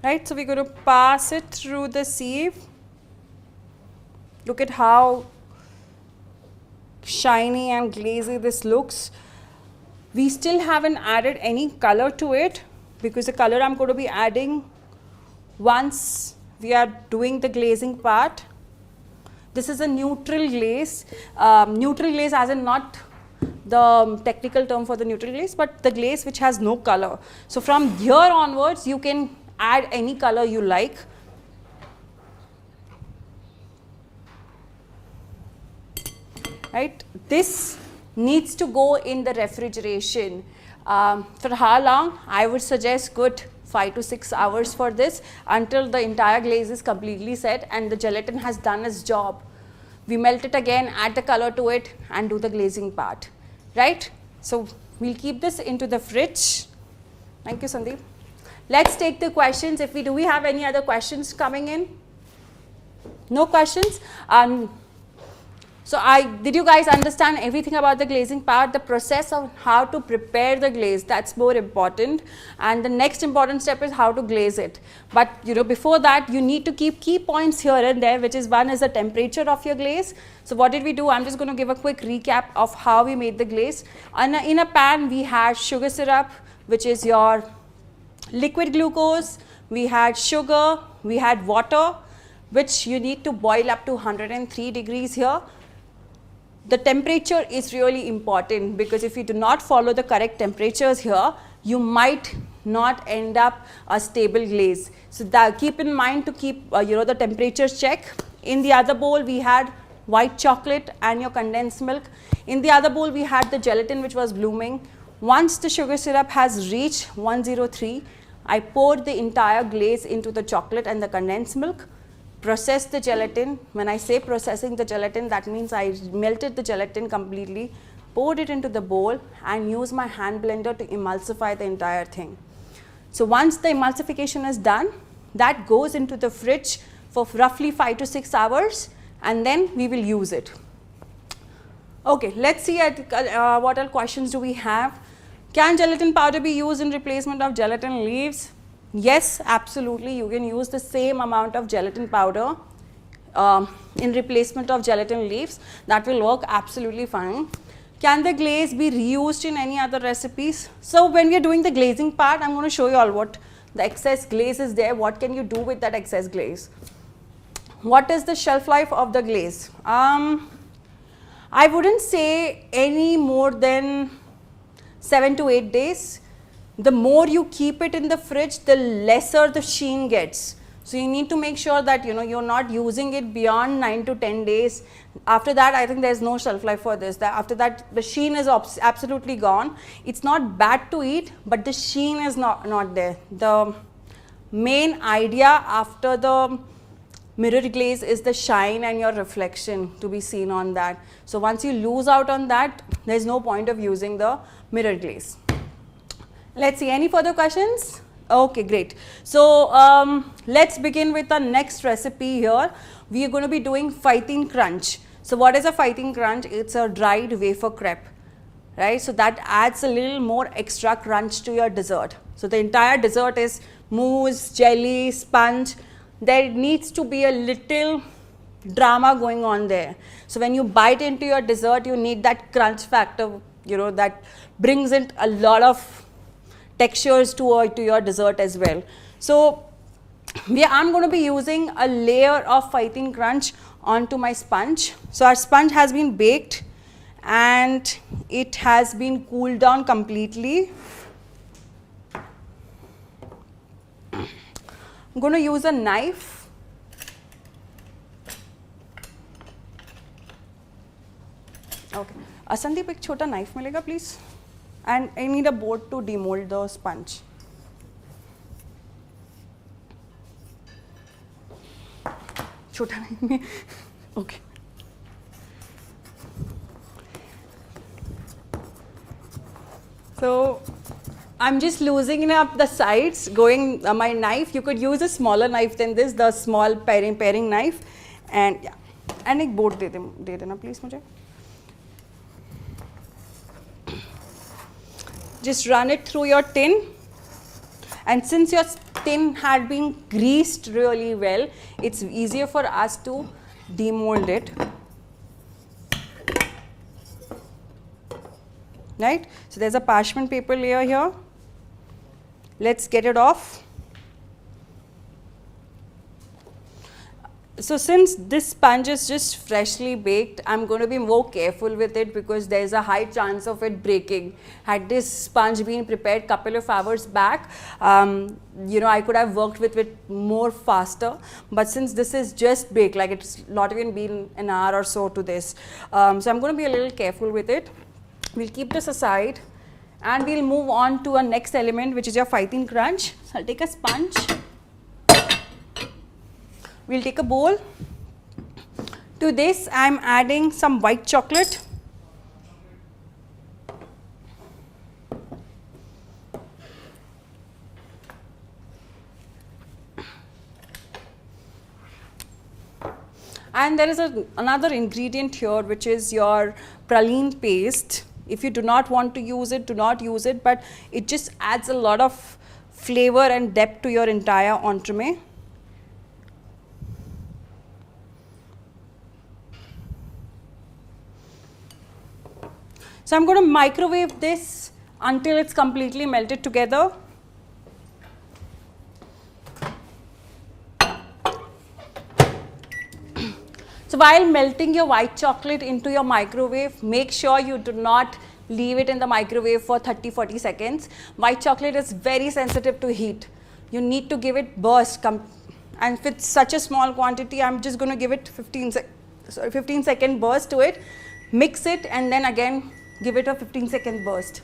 S1: Right, so we're going to pass it through the sieve. Look at how shiny and glazy this looks. We still haven't added any color to it, because the color I'm going to be adding once we are doing the glazing part. This is a neutral glaze. Neutral glaze as in not the technical term for the neutral glaze, but the glaze which has no color. So from here onwards, you can add any color you like. Right? This needs to go in the refrigeration. For how long? I would suggest good 5 to 6 hours for this, until the entire glaze is completely set and the gelatin has done its job. We melt it again, add the color to it and do the glazing part. Right? So we'll keep this into the fridge. Thank you, Sandeep. Let's take the questions. Do we have any other questions coming in? No questions? So did you guys understand everything about the glazing part? The process of how to prepare the glaze, that's more important, and the next important step is how to glaze it. But before that, you need to keep key points here and there, which is one is the temperature of your glaze. So what did we do? I'm just going to give a quick recap of how we made the glaze. In a pan, we had sugar syrup, which is your liquid glucose, we had sugar, we had water, which you need to boil up to 103 degrees here. The temperature is really important, because if you do not follow the correct temperatures here, you might not end up a stable glaze. So keep in mind to keep the temperatures check. In the other bowl, we had white chocolate and your condensed milk. In the other bowl, we had the gelatin, which was blooming. Once the sugar syrup has reached 103, I poured the entire glaze into the chocolate and the condensed milk. Process the gelatin. When I say processing the gelatin, that means I melted the gelatin completely, poured it into the bowl, and used my hand blender to emulsify the entire thing. So once the emulsification is done, that goes into the fridge for roughly 5 to 6 hours, and then we will use it. Okay, let's see what all questions do we have. Can gelatin powder be used in replacement of gelatin leaves? Yes, absolutely. You can use the same amount of gelatin powder in replacement of gelatin leaves. That will work absolutely fine. Can the glaze be reused in any other recipes? So when we are doing the glazing part, I'm going to show you all what the excess glaze is there. What can you do with that excess glaze? What is the shelf life of the glaze? I wouldn't say any more than 7 to 8 days. The more you keep it in the fridge, the lesser the sheen gets. So you need to make sure that you're not using it beyond 9 to 10 days. After that, I think there's no shelf life for this. After that, the sheen is absolutely gone. It's not bad to eat, but the sheen is not there. The main idea after the mirror glaze is the shine and your reflection to be seen on that. So once you lose out on that, there's no point of using the mirror glaze. Let's see, any further questions? Okay, great. So let's begin with the next recipe here. We are going to be doing fighting crunch. So what is a fighting crunch? It's a dried wafer crepe, right? So that adds a little more extra crunch to your dessert. So the entire dessert is mousse, jelly, sponge. There needs to be a little drama going on there. So when you bite into your dessert, you need that crunch factor, that brings in a lot of textures to your dessert as well. So I'm going to be using a layer of fighting crunch onto my sponge. So our sponge has been baked and it has been cooled down completely. I'm going to use a knife. Okay. Sandeep, एक छोटा knife मिलेगा please? And I need a board to demold the sponge. छोटा नहीं okay. So I'm just loosening up the sides, going my knife. You could use a smaller knife than this, the small paring knife, and yeah. And एक board दे देना please मुझे. Just run it through your tin, and since your tin had been greased really well, it's easier for us to demold it. Right? So there's a parchment paper layer here. Let's get it off. So since this sponge is just freshly baked, I'm going to be more careful with it because there's a high chance of it breaking. Had this sponge been prepared a couple of hours back, I could have worked with it more faster. But since this is just baked, like it's not even been an hour or so to this, so I'm going to be a little careful with it. We'll keep this aside and we'll move on to our next element, which is your fighting crunch. So I'll take a sponge. We'll take a bowl. To this, I'm adding some white chocolate. And there is another ingredient here, which is your praline paste. If you do not want to use it, do not use it, but it just adds a lot of flavor and depth to your entire entremet. So I'm going to microwave this until it's completely melted together. So while melting your white chocolate into your microwave, make sure you do not leave it in the microwave for 30-40 seconds. White chocolate is very sensitive to heat. You need to give it burst. And if it's such a small quantity, I'm just going to give it 15-second burst to it. Mix it and then again give it a 15-second burst.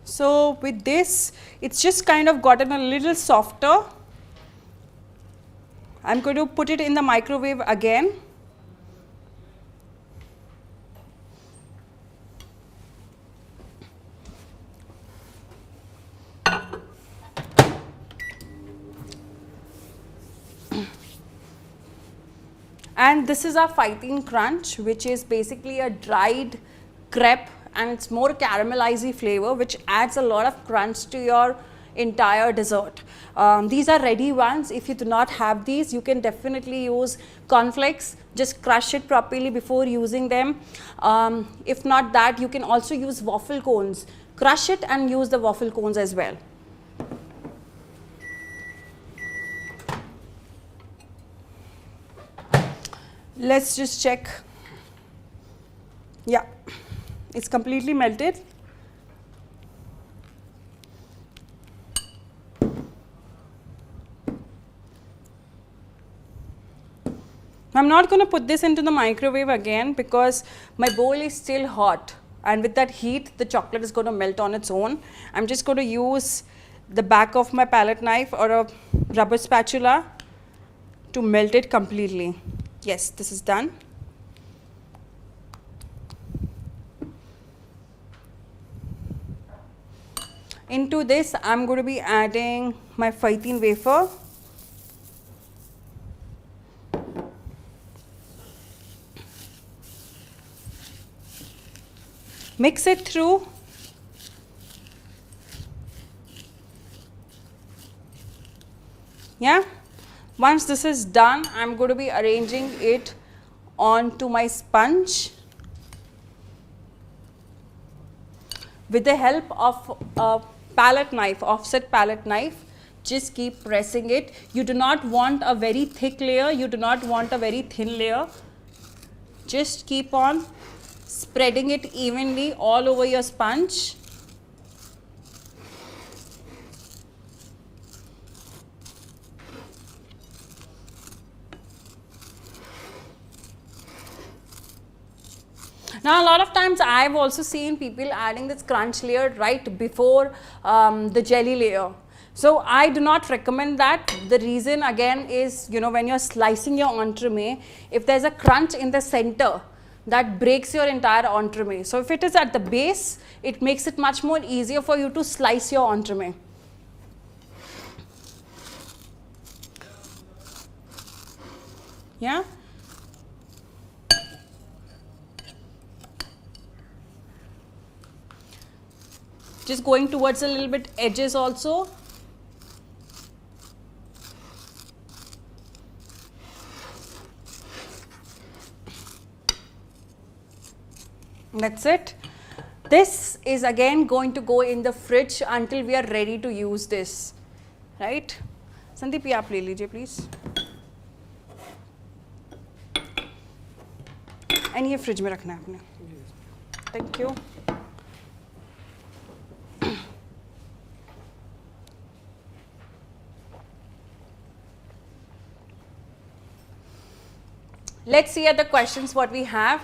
S1: So with this, it's just kind of gotten a little softer. I'm going to put it in the microwave again. And this is our Fighting Crunch, which is basically a dried crepe, and it's more caramelized flavor, which adds a lot of crunch to your entire dessert. These are ready ones. If you do not have these, you can definitely use cornflakes. Just crush it properly before using them. If not that, you can also use waffle cones. Crush it and use the waffle cones as well. Let's just check. Yeah, it's completely melted. I'm not going to put this into the microwave again because my bowl is still hot, and with that heat the chocolate is going to melt on its own. I'm just going to use the back of my palette knife or a rubber spatula to melt it completely. Yes, this is done. Into this, I'm going to be adding my Fighting wafer. Mix it through. Yeah. Once this is done, I'm going to be arranging it onto my sponge. With the help of a palette knife, offset palette knife, just keep pressing it. You do not want a very thick layer, you do not want a very thin layer. Just keep on spreading it evenly all over your sponge. Now, a lot of times I've also seen people adding this crunch layer right before the jelly layer. So I do not recommend that. The reason again is, when you're slicing your entremet, if there's a crunch in the center, that breaks your entire entremet. So if it is at the base, it makes it much more easier for you to slice your entremet. Yeah. Just going towards a little bit edges also. That's it. This is again going to go in the fridge until we are ready to use this, right? Sandeep, ye aap le lijiye please. And ये fridge में रखना है आपने. Thank you. Let's see at the questions what we have.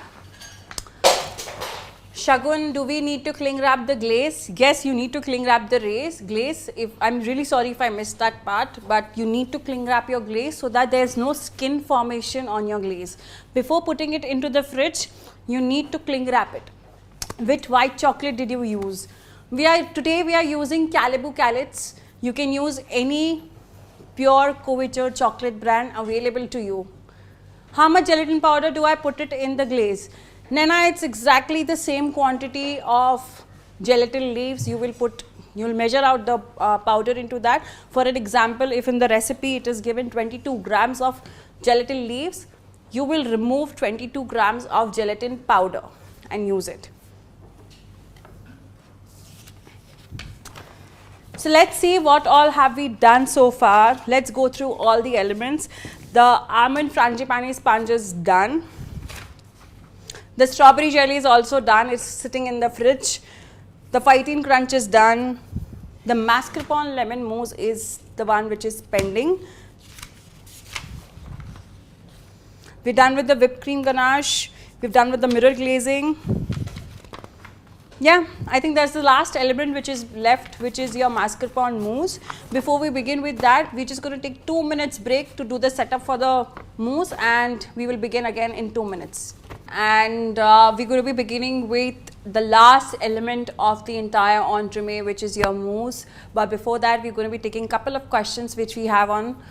S1: Shagun, do we need to cling wrap the glaze? Yes, you need to cling wrap the glaze. I'm really sorry if I missed that part, but you need to cling wrap your glaze so that there's no skin formation on your glaze. Before putting it into the fridge, you need to cling wrap it. Which white chocolate did you use? Today we are using Caribou Callets. You can use any pure couverture chocolate brand available to you. How much gelatin powder do I put it in the glaze? Nana, it's exactly the same quantity of gelatin leaves. You will measure out the powder into that. For an example, if in the recipe it is given 22 grams of gelatin leaves, you will remove 22 grams of gelatin powder and use it. So let's see what all have we done so far. Let's go through all the elements. The almond frangipani sponge is done. The strawberry jelly is also done. It's sitting in the fridge. The phytine crunch is done. The mascarpone lemon mousse is the one which is pending. We're done with the whipped cream ganache. We've done with the mirror glazing. Yeah, I think that's the last element which is left, which is your mascarpone mousse. Before we begin with that, we're just going to take 2 minutes break to do the setup for the mousse, and we will begin again in 2 minutes. And we're going to be beginning with the last element of the entire entremet, which is your mousse. But before that, we're going to be taking a couple of questions which we have on.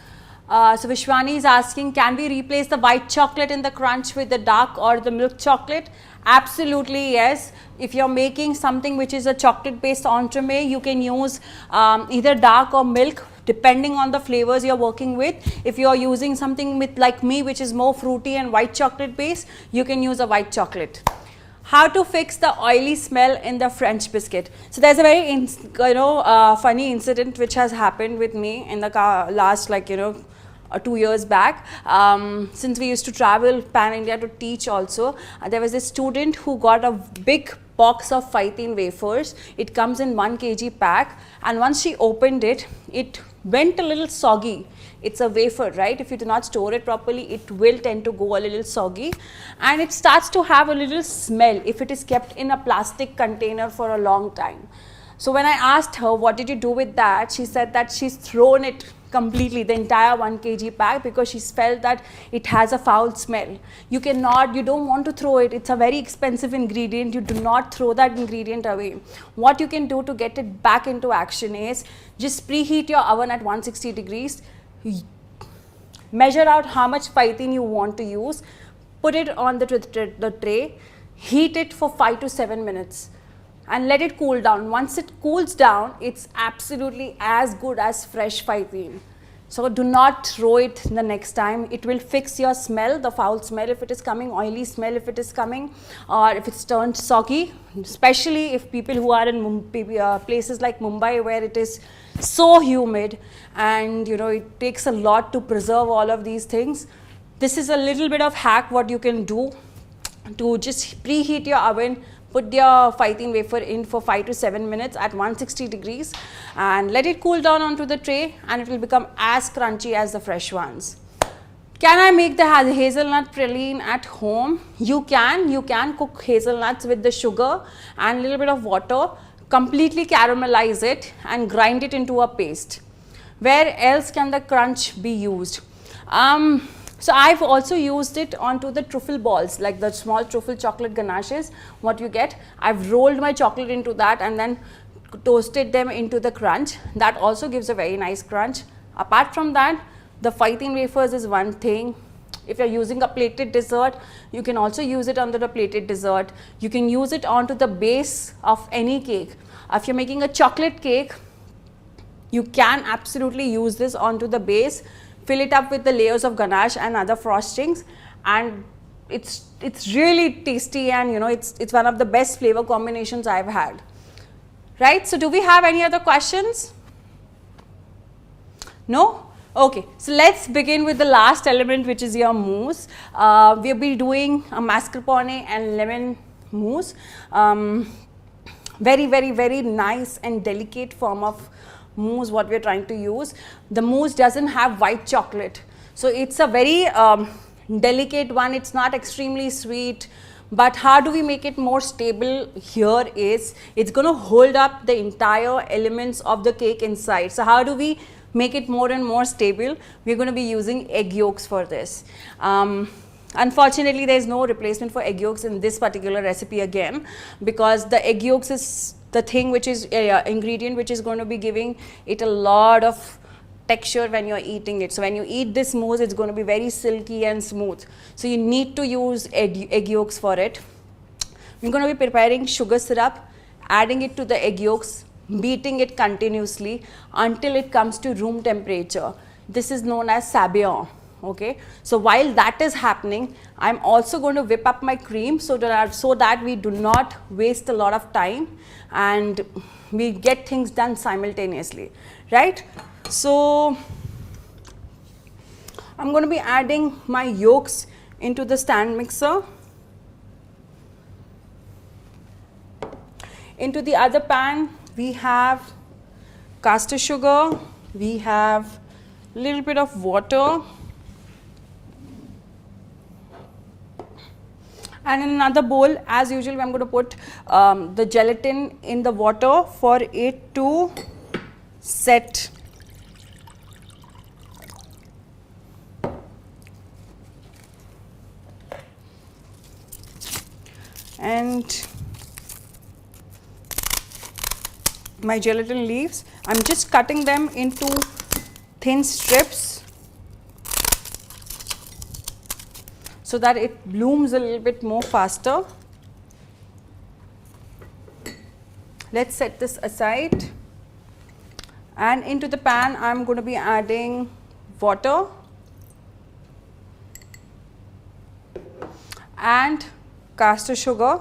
S1: So Vishwani is asking, can we replace the white chocolate in the crunch with the dark or the milk chocolate? Absolutely yes. If you're making something which is a chocolate based entremet, you can use either dark or milk depending on the flavors you're working with. If you're using something with like me which is more fruity and white chocolate based, you can use a white chocolate. How to fix the oily smell in the French biscuit? So there's a very funny incident which has happened with me in the last 2 years back. Since we used to travel pan India to teach also, there was a student who got a big box of phytine wafers. It comes in 1 kg pack, and once she opened it, it went a little soggy. It's a wafer, right? If you do not store it properly, it will tend to go a little soggy, and it starts to have a little smell if it is kept in a plastic container for a long time. So when I asked her, what did you do with that? She said that she's thrown it completely, the entire 1 kg pack, because she felt that it has a foul smell. You don't want to throw it. It's a very expensive ingredient. You do not throw that ingredient away. What you can do to get it back into action is just preheat your oven at 160 degrees. Measure out how much phytine you want to use. Put it on the tray. Heat it for 5 to 7 minutes. And let it cool down. Once it cools down, it's absolutely as good as fresh phytine. So do not throw it the next time. It will fix your smell, the foul smell if it is coming, oily smell if it is coming, or if it's turned soggy, especially if people who are in places like Mumbai where it is so humid and it takes a lot to preserve all of these things. This is a little bit of hack what you can do to just preheat your oven. Put your phytine wafer in for 5 to 7 minutes at 160 degrees and let it cool down onto the tray, and it will become as crunchy as the fresh ones. Can I make the hazelnut praline at home? You can cook hazelnuts with the sugar and a little bit of water, completely caramelize it and grind it into a paste. Where else can the crunch be used? So I've also used it onto the truffle balls, like the small truffle chocolate ganaches, what you get. I've rolled my chocolate into that and then toasted them into the crunch. That also gives a very nice crunch. Apart from that, the phytine wafers is one thing. If you're using a plated dessert, you can also use it onto the plated dessert. You can use it onto the base of any cake. If you're making a chocolate cake, you can absolutely use this onto the base. Fill it up with the layers of ganache and other frostings, and it's really tasty, and it's one of the best flavor combinations I've had. Right? So do we have any other questions? No? Okay. So let's begin with the last element, which is your mousse. We'll be doing a mascarpone and lemon mousse. Very, very, very nice and delicate form of mousse what we are trying to use. The mousse doesn't have white chocolate, so it's a very delicate one. It's not extremely sweet, but how do we make it more stable here is it's going to hold up the entire elements of the cake inside. So how do we make it more and more stable? We're going to be using egg yolks for this. Unfortunately, there is no replacement for egg yolks in this particular recipe again, because the egg yolks is the thing which is ingredient which is going to be giving it a lot of texture when you're eating it. So when you eat this mousse, it's going to be very silky and smooth. So you need to use egg yolks for it. We're going to be preparing sugar syrup, adding it to the egg yolks, beating it continuously until it comes to room temperature. This is known as sabayon. Okay, so while that is happening, I'm also going to whip up my cream so that we do not waste a lot of time and we get things done simultaneously, right? So I'm going to be adding my yolks into the stand mixer. Into the other pan, we have caster sugar, we have a little bit of water, and in another bowl, as usual, I'm going to put the gelatin in the water for it to set. And my gelatin leaves, I'm just cutting them into thin strips so that it blooms a little bit more faster. Let's set this aside, and into the pan I'm going to be adding water and caster sugar.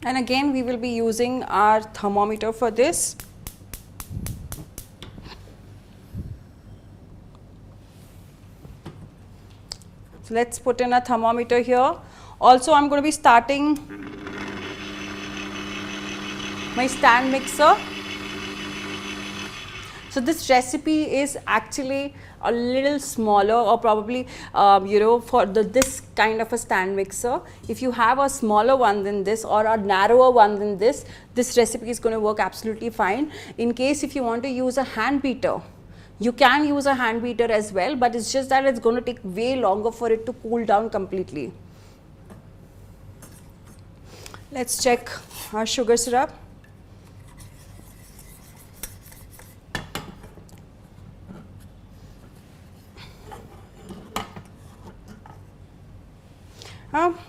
S1: And again, we will be using our thermometer for this. So let's put in a thermometer here. Also, I'm going to be starting my stand mixer. So this recipe is actually a little smaller, or probably for this kind of a stand mixer. If you have a smaller one than this or a narrower one than this recipe is going to work absolutely fine. In case if you want to use a hand beater, you can use a hand beater as well, but it's just that it's going to take way longer for it to cool down completely. Let's check our sugar syrup.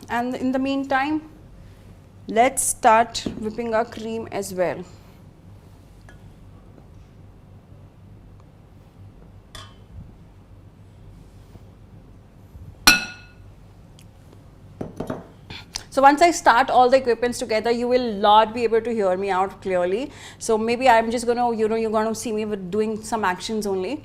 S1: And in the meantime, let's start whipping our cream as well. So once I start all the equipments together, you will not be able to hear me out clearly. So maybe I'm just going to, you're going to see me with doing some actions only.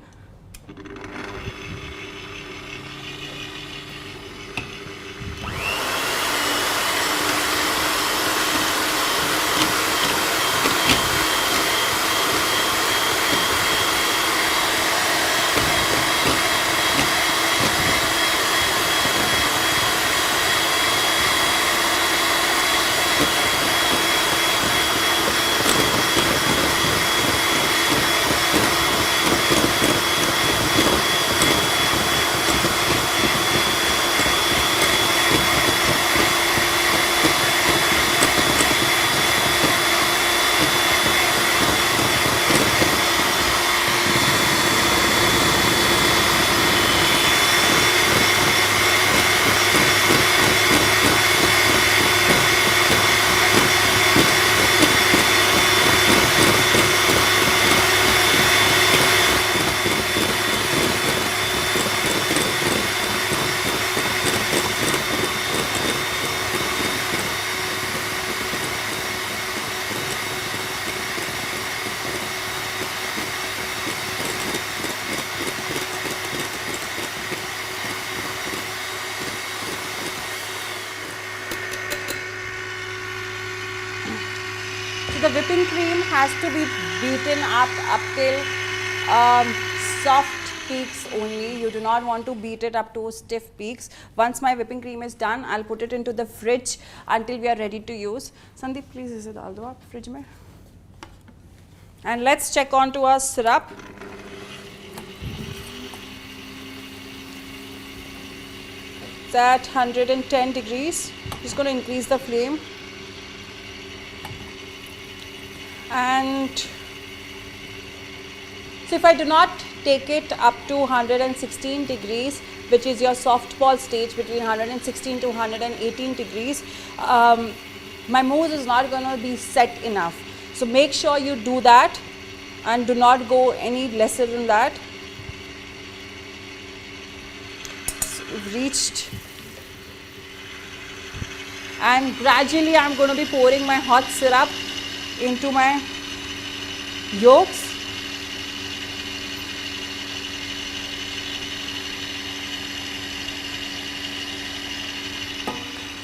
S1: So the whipping cream has to be beaten up till soft peaks only. You do not want to beat it up to stiff peaks. Once my whipping cream is done, I'll put it into the fridge until we are ready to use. Sandeep, please, is it all the fridge mein? And let's check on to our syrup. It's at 110 degrees. Just going to increase the flame. And so if I do not take it up to 116 degrees, which is your soft ball stage, between 116 to 118 degrees, my mousse is not going to be set enough. So make sure you do that and do not go any lesser than that. So we've reached, and gradually I'm going to be pouring my hot syrup into my yolks.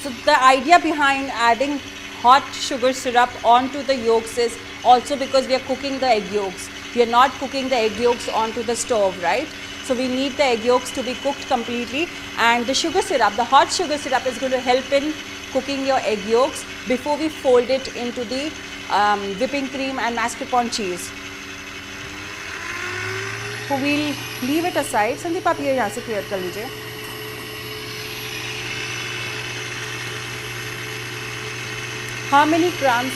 S1: So the idea behind adding hot sugar syrup onto the yolks is also because we are cooking the egg yolks. We are not cooking the egg yolks onto the stove, right? So we need the egg yolks to be cooked completely, and the sugar syrup, the hot sugar syrup, is going to help in cooking your egg yolks before we fold it into the whipping cream and mascarpone cheese. So we'll leave it aside. Sandeep, आप ये यहाँ से clear कर लीजिए. How many grams?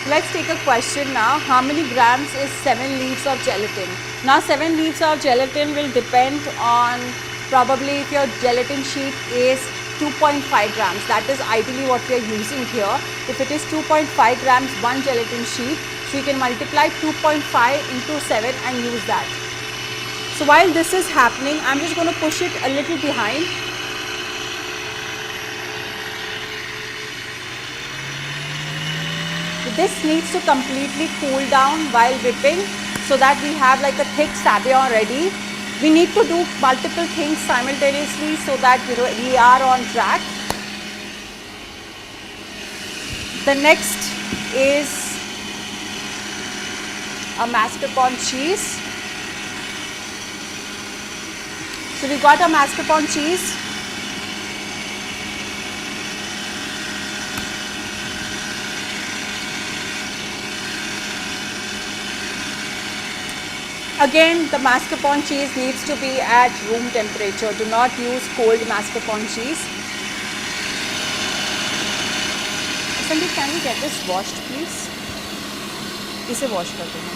S1: Let's take a question now. How many grams is 7 leaves of gelatin? Now 7 leaves of gelatin will depend on probably if your gelatin sheet is 2.5 grams. That is ideally what we are using here. If it is 2.5 grams, one gelatin sheet, so you can multiply 2.5 into 7 and use that. So while this is happening, I'm just going to push it a little behind. This needs to completely cool down while whipping so that we have like a thick sabayon ready. We need to do multiple things simultaneously so that we are on track. The next is a mascarpone cheese. So we got a mascarpone cheese. Again, the mascarpone cheese needs to be at room temperature. Do not use cold mascarpone cheese. Sandeep, can we get this washed, please? इसे wash कर देना.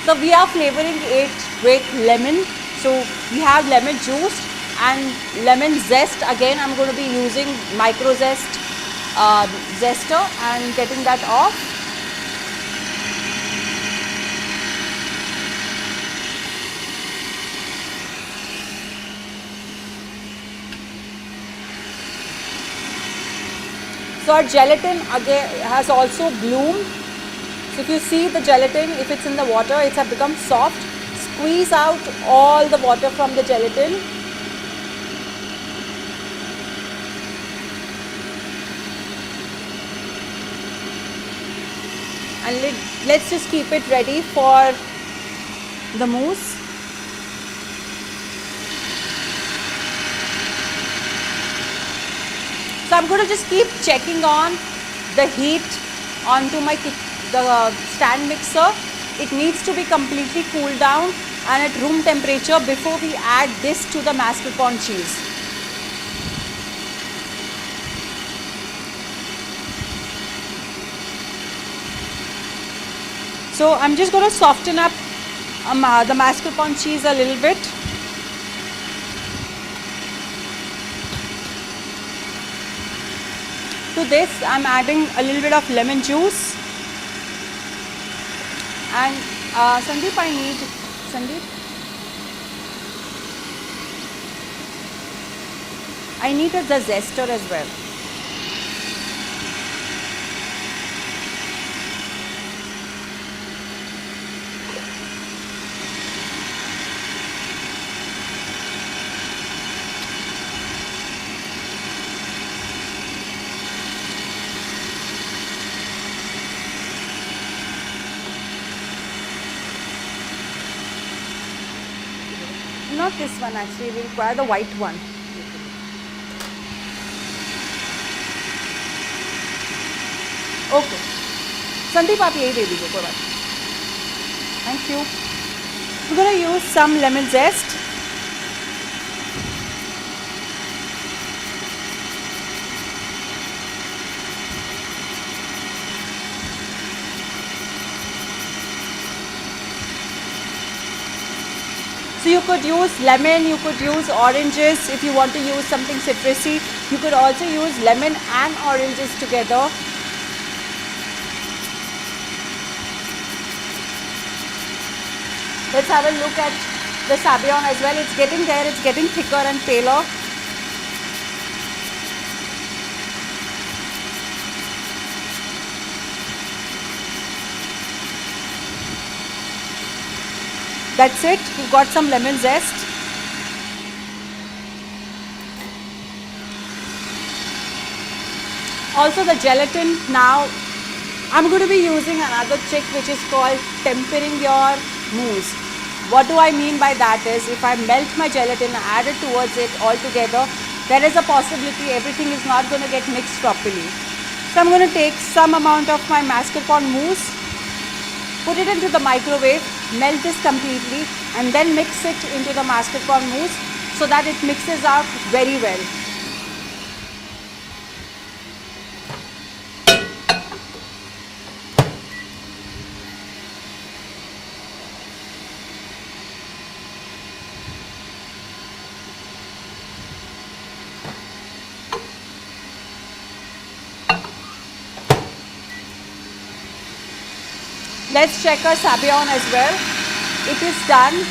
S1: So we are flavoring it with lemon. So we have lemon juice and lemon zest. Again, I'm going to be using micro zest zester and getting that off. So our gelatin again has also bloomed. So if you see the gelatin, if it's in the water, it's become soft. Squeeze out all the water from the gelatin. And let's just keep it ready for the mousse. So I'm going to just keep checking on the heat onto the stand mixer. It needs to be completely cooled down and at room temperature before we add this to the mascarpone cheese. So I'm just going to soften up the mascarpone cheese a little bit. To this, I'm adding a little bit of lemon juice. And Sandeep, I need the zester as well. Not this one actually, we require the white one. Okay. Sandeep, आप यही दे दीजिए कोई बात. Thank you. We're going to use some lemon zest. So you could use lemon, you could use oranges if you want to use something citrusy. You could also use lemon and oranges together. Let's have a look at the sabayon as well. It's getting there, it's getting thicker and paler. That's it, we've got some lemon zest. Also the gelatin now, I'm going to be using another trick which is called tempering your mousse. What do I mean by that is, if I melt my gelatin and add it towards it all together, there is a possibility everything is not going to get mixed properly. So I'm going to take some amount of my mascarpone mousse, put it into the microwave, melt this completely and then mix it into the mascarpone mousse so that it mixes out very well. Let's check our sabayon as well. It is done.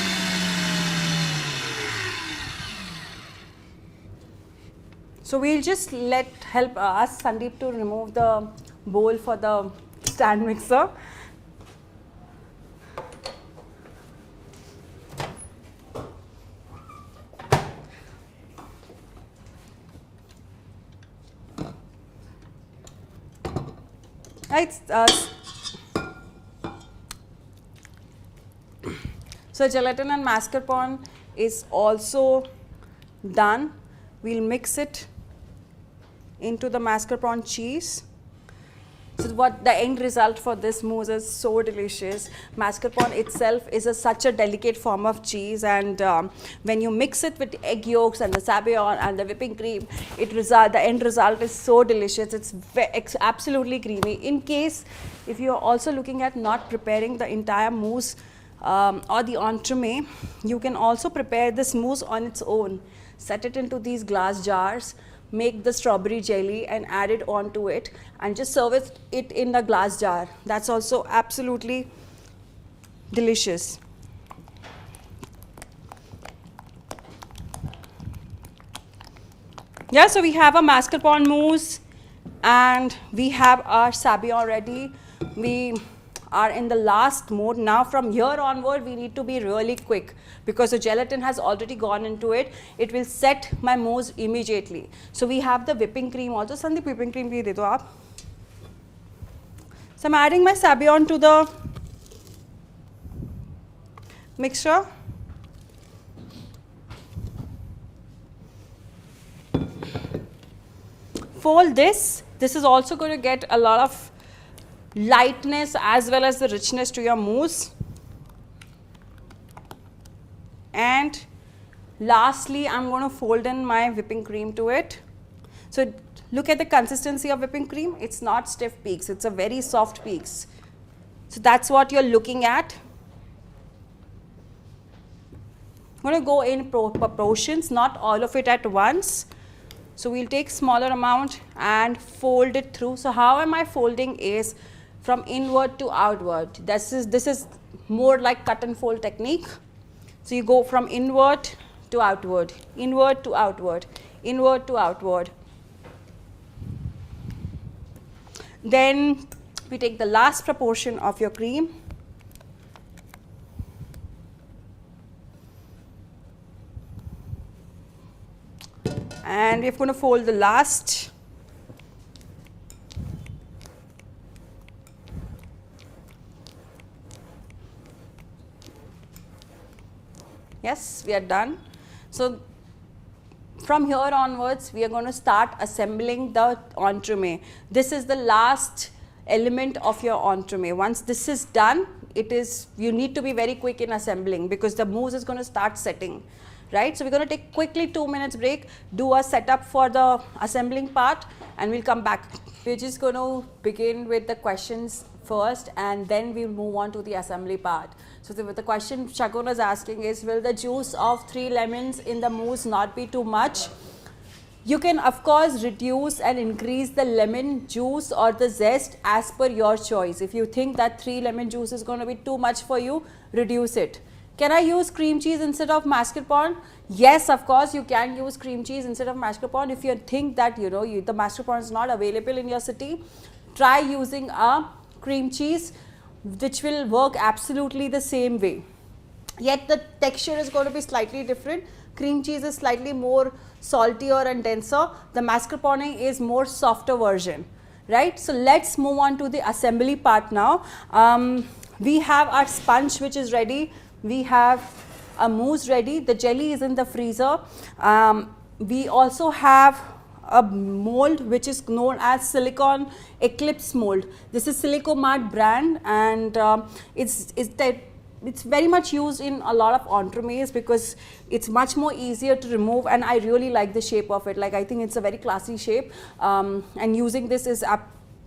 S1: So we'll just ask Sandeep to remove the bowl for the stand mixer. Right. So gelatin and mascarpone is also done. We'll mix it into the mascarpone cheese. So what the end result for this mousse is so delicious. Mascarpone itself is such a delicate form of cheese, and when you mix it with egg yolks and the sabayon and the whipping cream, the end result is so delicious. It's absolutely creamy. In case if you're also looking at not preparing the entire mousse or the entremet, you can also prepare this mousse on its own. Set it into these glass jars, make the strawberry jelly and add it onto it and just serve it in the glass jar. That's also absolutely delicious. Yeah, so we have a mascarpone mousse and we have our sabayon ready. We are in the last mode. Now from here onward we need to be really quick because the gelatin has already gone into it. It will set my mousse immediately. So we have the whipping cream also. Sandeep, whipping cream bhi de do aap. So I'm adding my sabayon to the mixture. Fold this. This is also going to get a lot of lightness as well as the richness to your mousse. And lastly, I'm going to fold in my whipping cream to it. So look at the consistency of whipping cream. It's not stiff peaks, it's a very soft peaks. So that's what you're looking at. I'm going to go in proportions, not all of it at once. So we'll take smaller amount and fold it through. So how am I folding is from inward to outward. This is more like cut and fold technique. So you go from inward to outward, inward to outward, inward to outward. Then we take the last proportion of your cream. And we're going to fold the last. Yes, we are done. So from here onwards, we are going to start assembling the entremet. This is the last element of your entremet. Once this is done, you need to be very quick in assembling because the mousse is going to start setting, right? So we're going to take quickly 2 minutes break, do a setup for the assembling part, and we'll come back. We're just going to begin with the questions first, and then we'll move on to the assembly part. So the question Shagun is asking is, will the juice of 3 lemons in the mousse not be too much? You can of course reduce and increase the lemon juice or the zest as per your choice. If you think that 3 lemon juice is going to be too much for you, reduce it. Can I use cream cheese instead of mascarpone? Yes, of course you can use cream cheese instead of mascarpone. If you think that the mascarpone is not available in your city, try using a cream cheese which will work absolutely the same way. Yet the texture is going to be slightly different. Cream cheese is slightly more saltier and denser. The mascarpone is more softer version, right? So let's move on to the assembly part now. We have our sponge which is ready. We have a mousse ready. The jelly is in the freezer. We also have a mold which is known as silicone eclipse mold. This is Silicomart brand, and it's very much used in a lot of entremets because it's much more easier to remove, and I really like the shape of it. Like, I think it's a very classy shape, and using this is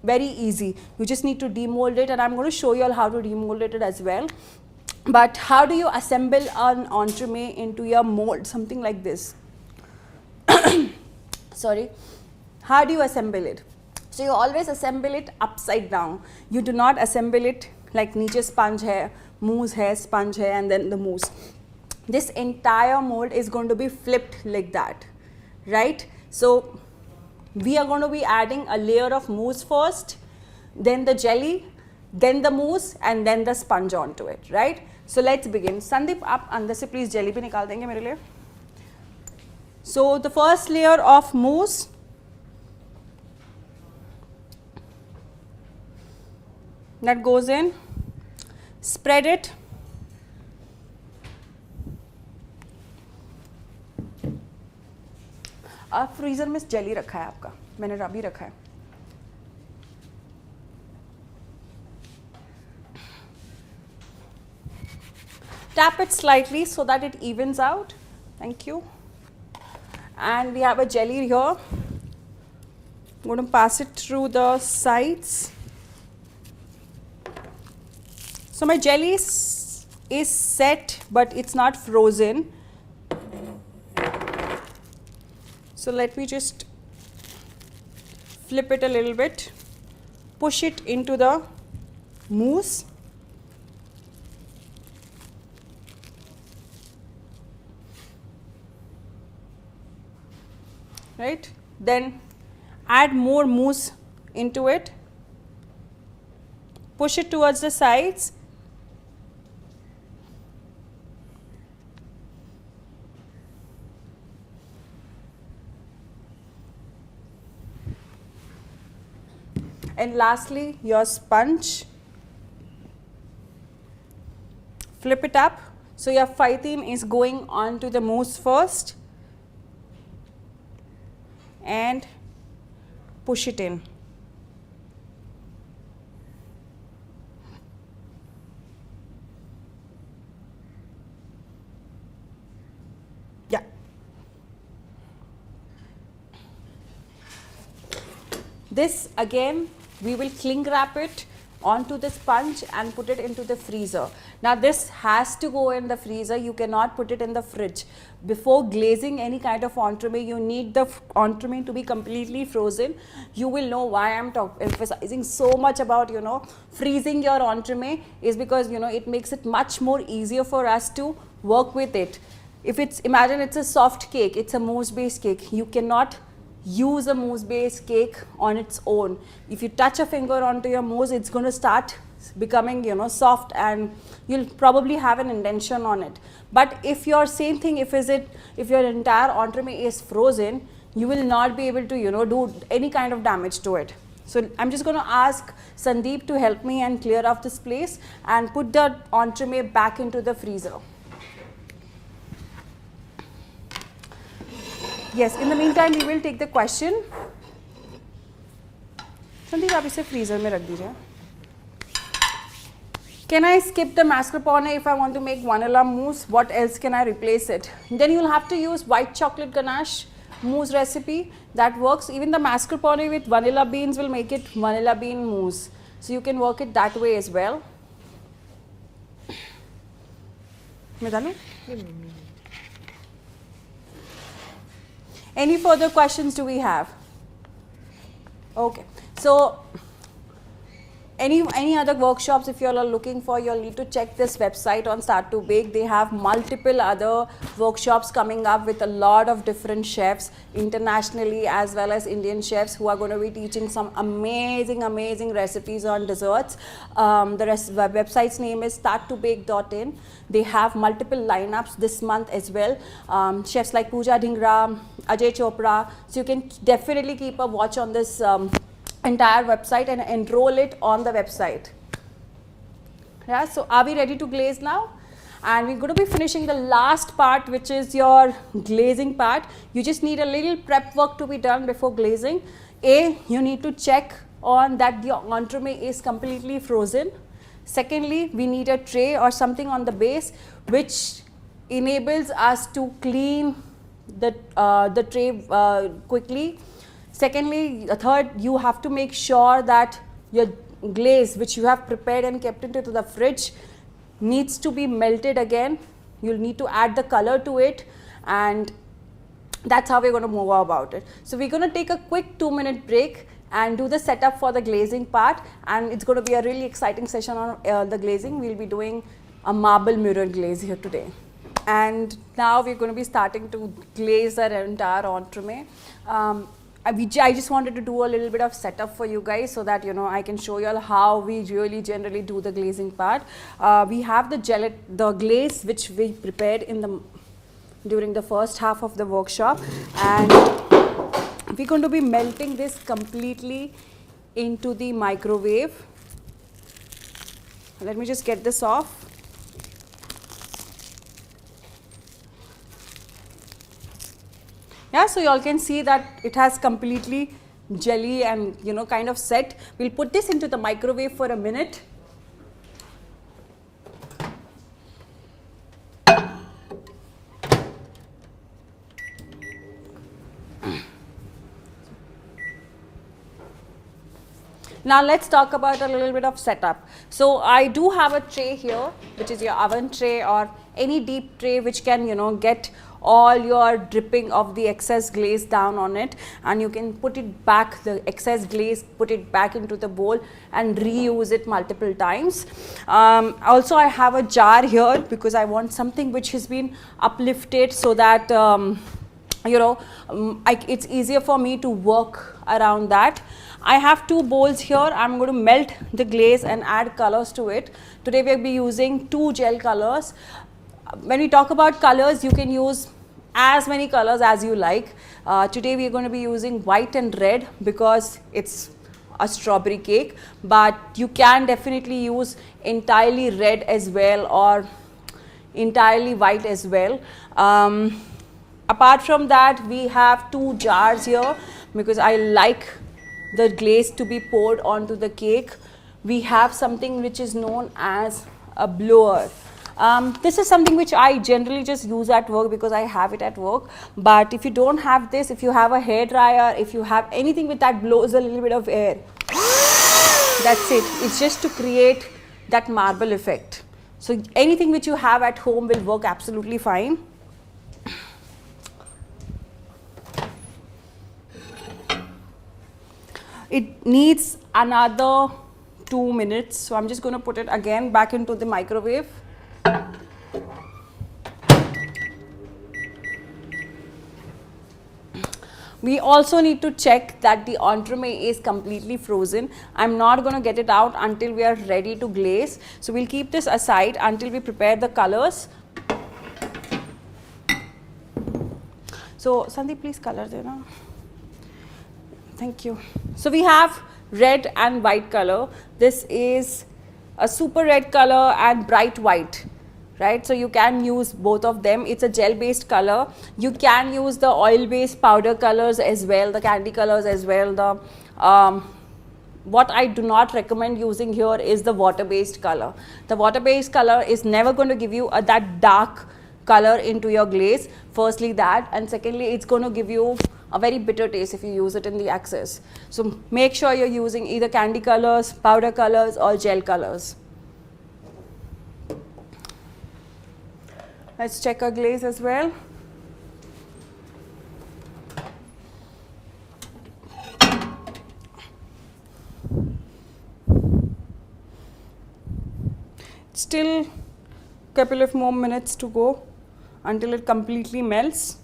S1: very easy. You just need to demold it, and I'm going to show you all how to demold it as well. But how do you assemble an entremet into your mold? Something like this. Sorry. How do you assemble it? So you always assemble it upside down. You do not assemble it like niche sponge hai, mousse hai, sponge hai, and then the mousse. This entire mold is going to be flipped like that, right? So we are going to be adding a layer of mousse first, then the jelly, then the mousse, and then the sponge onto it, right? So let's begin. Sandeep, आप अंदर से please jelly भी निकाल देंगे मेरे लिए. So the first layer of mousse, that goes in, spread it, freezer में jelly रखा है आपका, मैंने अभी रखा है. Tap it slightly so that it evens out. Thank you. And we have a jelly here. I'm going to pass it through the sides. So my jelly is set, but it's not frozen. So let me just flip it a little bit, push it into the mousse. Right? Then add more mousse into it, push it towards the sides, and lastly your sponge. Flip it up. So your phytene is going on to the mousse first and push it in. Yeah. This again, we will cling wrap it onto the sponge and put it into the freezer. Now this has to go in the freezer. You cannot put it in the fridge. Before glazing any kind of entremet, you need the entremet to be completely frozen. You will know why I'm emphasizing so much about freezing your entremet is because it makes it much more easier for us to work with it. If imagine it's a soft cake, it's a mousse based cake, you cannot use a mousse based cake on its own. If you touch a finger onto your mousse, it's going to start becoming soft, and you'll probably have an indentation on it. But if your same thing, if your entire entremet is frozen, you will not be able to do any kind of damage to it. So I'm just going to ask Sandeep to help me and clear off this place and put the entremet back into the freezer. Yes, in the meantime we will take the question. Sandeep आप इसे freezer में रख दीजिए. Can I skip the mascarpone if I want to make vanilla mousse? What else can I replace it? Then you'll have to use white chocolate ganache mousse recipe. That works. Even the mascarpone with vanilla beans will make it vanilla bean mousse. So you can work it that way as well. Any further questions do we have? Okay. So any other workshops, if you all are looking for, you'll need to check this website on Start to Bake. They have multiple other workshops coming up with a lot of different chefs internationally as well as Indian chefs who are going to be teaching some amazing recipes on desserts. The website's name is starttobake.in. They have multiple lineups this month as well. Chefs like Pooja Dhingra, Ajay Chopra. So you can definitely keep a watch on this entire website and enroll it on the website. Yeah, so are we ready to glaze now? And we're going to be finishing the last part, which is your glazing part. You just need a little prep work to be done before glazing. You need to check on that the entremet is completely frozen. Secondly, we need a tray or something on the base which enables us to clean the tray quickly. Secondly, third, you have to make sure that your glaze which you have prepared and kept into the fridge needs to be melted again. You'll need to add the color to it, and that's how we're going to move about it. So we're going to take a quick 2-minute break and do the setup for the glazing part, and it's going to be a really exciting session on the glazing. We'll be doing a marble mirror glaze here today. And now we're going to be starting to glaze our entire entremet. I just wanted to do a little bit of setup for you guys so that I can show you all how we really generally do the glazing part. We have the glaze which we prepared during the first half of the workshop, and we're going to be melting this completely into the microwave. Let me just get this off. Yeah, so you all can see that it has completely jelly and kind of set. We'll put this into the microwave for a minute. Now let's talk about a little bit of setup. So I do have a tray here, which is your oven tray or any deep tray which can get all your dripping of the excess glaze down on it, and you can put it back, the excess glaze, put it back into the bowl and reuse it multiple times. Also I have a jar here because I want something which has been uplifted so that it's easier for me to work around that. I have 2 bowls here. I'm going to melt the glaze and add colors to it. Today we'll be using 2 gel colors. When we talk about colors, you can use as many colors as you like. Today we are going to be using white and red because it's a strawberry cake, but you can definitely use entirely red as well or entirely white as well. Apart from that, we have 2 jars here because I like the glaze to be poured onto the cake. We have something which is known as a blower. This is something which I generally just use at work because I have it at work. But if you don't have this, if you have a hair dryer, if you have anything with that blows a little bit of air, that's it. It's just to create that marble effect. So anything which you have at home will work absolutely fine. It needs another 2 minutes. So I'm just going to put it again back into the microwave. We also need to check that the entremet is completely frozen. I'm not going to get it out until we are ready to glaze. So we'll keep this aside until we prepare the colors. So Sandeep, please color there now. Thank you. So we have red and white color. This is a super red color and bright white, right? So you can use both of them. It's a gel based color. You can use the oil based powder colors as well, the candy colors as well, the what I do not recommend using here is the water-based color. The water-based color is never going to give you that dark color into your glaze. Firstly that, and secondly it's going to give you a very bitter taste if you use it in the excess. So make sure you're using either candy colors, powder colors or gel colors. Let's check our glaze as well. Still a couple of more minutes to go until it completely melts.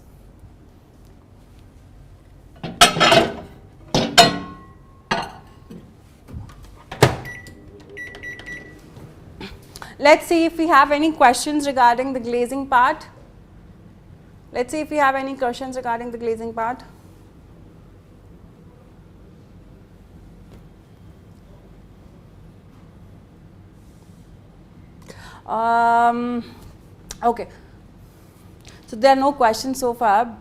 S1: Let's see if we have any questions regarding the glazing part. Let's see if we have any questions regarding the glazing part. Okay. So there are no questions so far.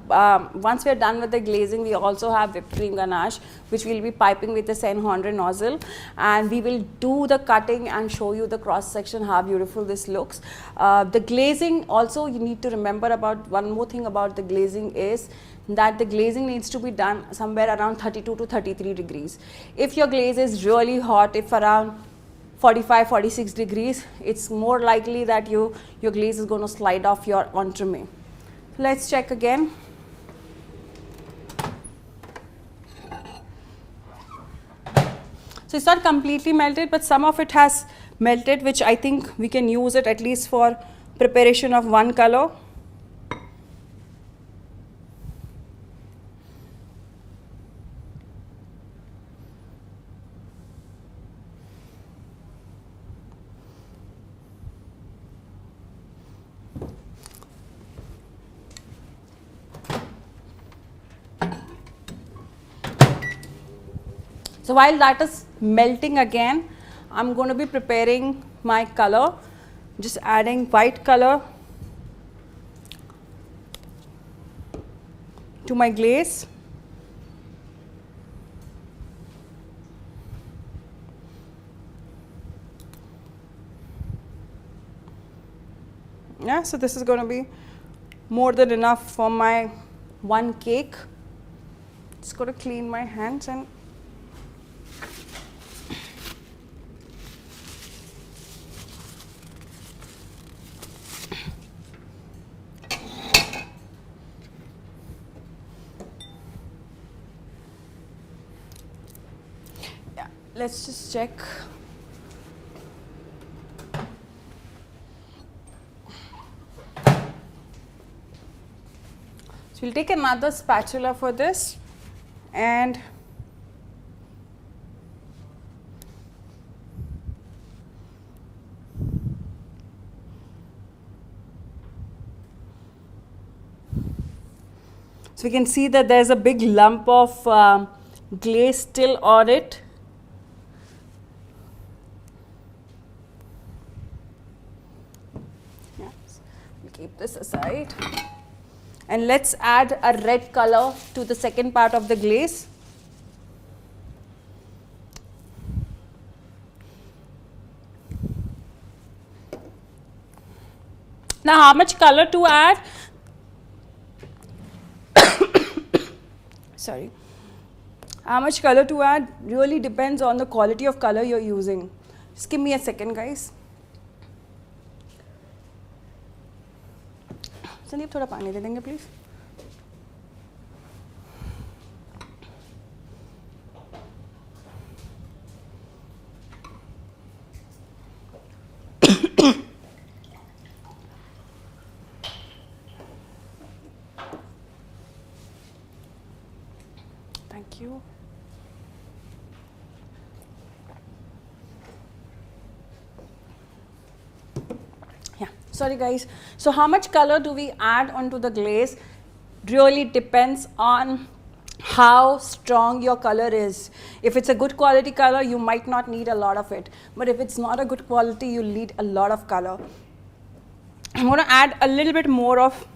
S1: Once we are done with the glazing, we also have whipped cream ganache, which we will be piping with the Senhondre nozzle, and we will do the cutting and show you the cross section, how beautiful this looks. The glazing also, you need to remember about one more thing about the glazing is that the glazing needs to be done somewhere around 32 to 33 degrees. If your glaze is really hot, if around 45, 46 degrees, it's more likely that your glaze is going to slide off your entremet. Let's check again. So it's not completely melted, but some of it has melted, which I think we can use it at least for preparation of one color. So while that is melting again, I'm going to be preparing my color, just adding white color to my glaze. Yeah, so this is going to be more than enough for my one cake. Just going to clean my hands and let's just check. So we'll take another spatula for this, and so we can see that there's a big lump of glaze still on it. Keep this aside, and let's add a red color to the second part of the glaze. Now how much color to add? Sorry. How much color to add really depends on the quality of color you're using. Just give me a second, guys. Sandeep थोड़ा पानी दे देंगे please. Thank you. Sorry guys, so how much color do we add onto the glaze really depends on how strong your color is. If it's a good quality color, you might not need a lot of it, but if it's not a good quality, you'll need a lot of color. I'm going to add a little bit more of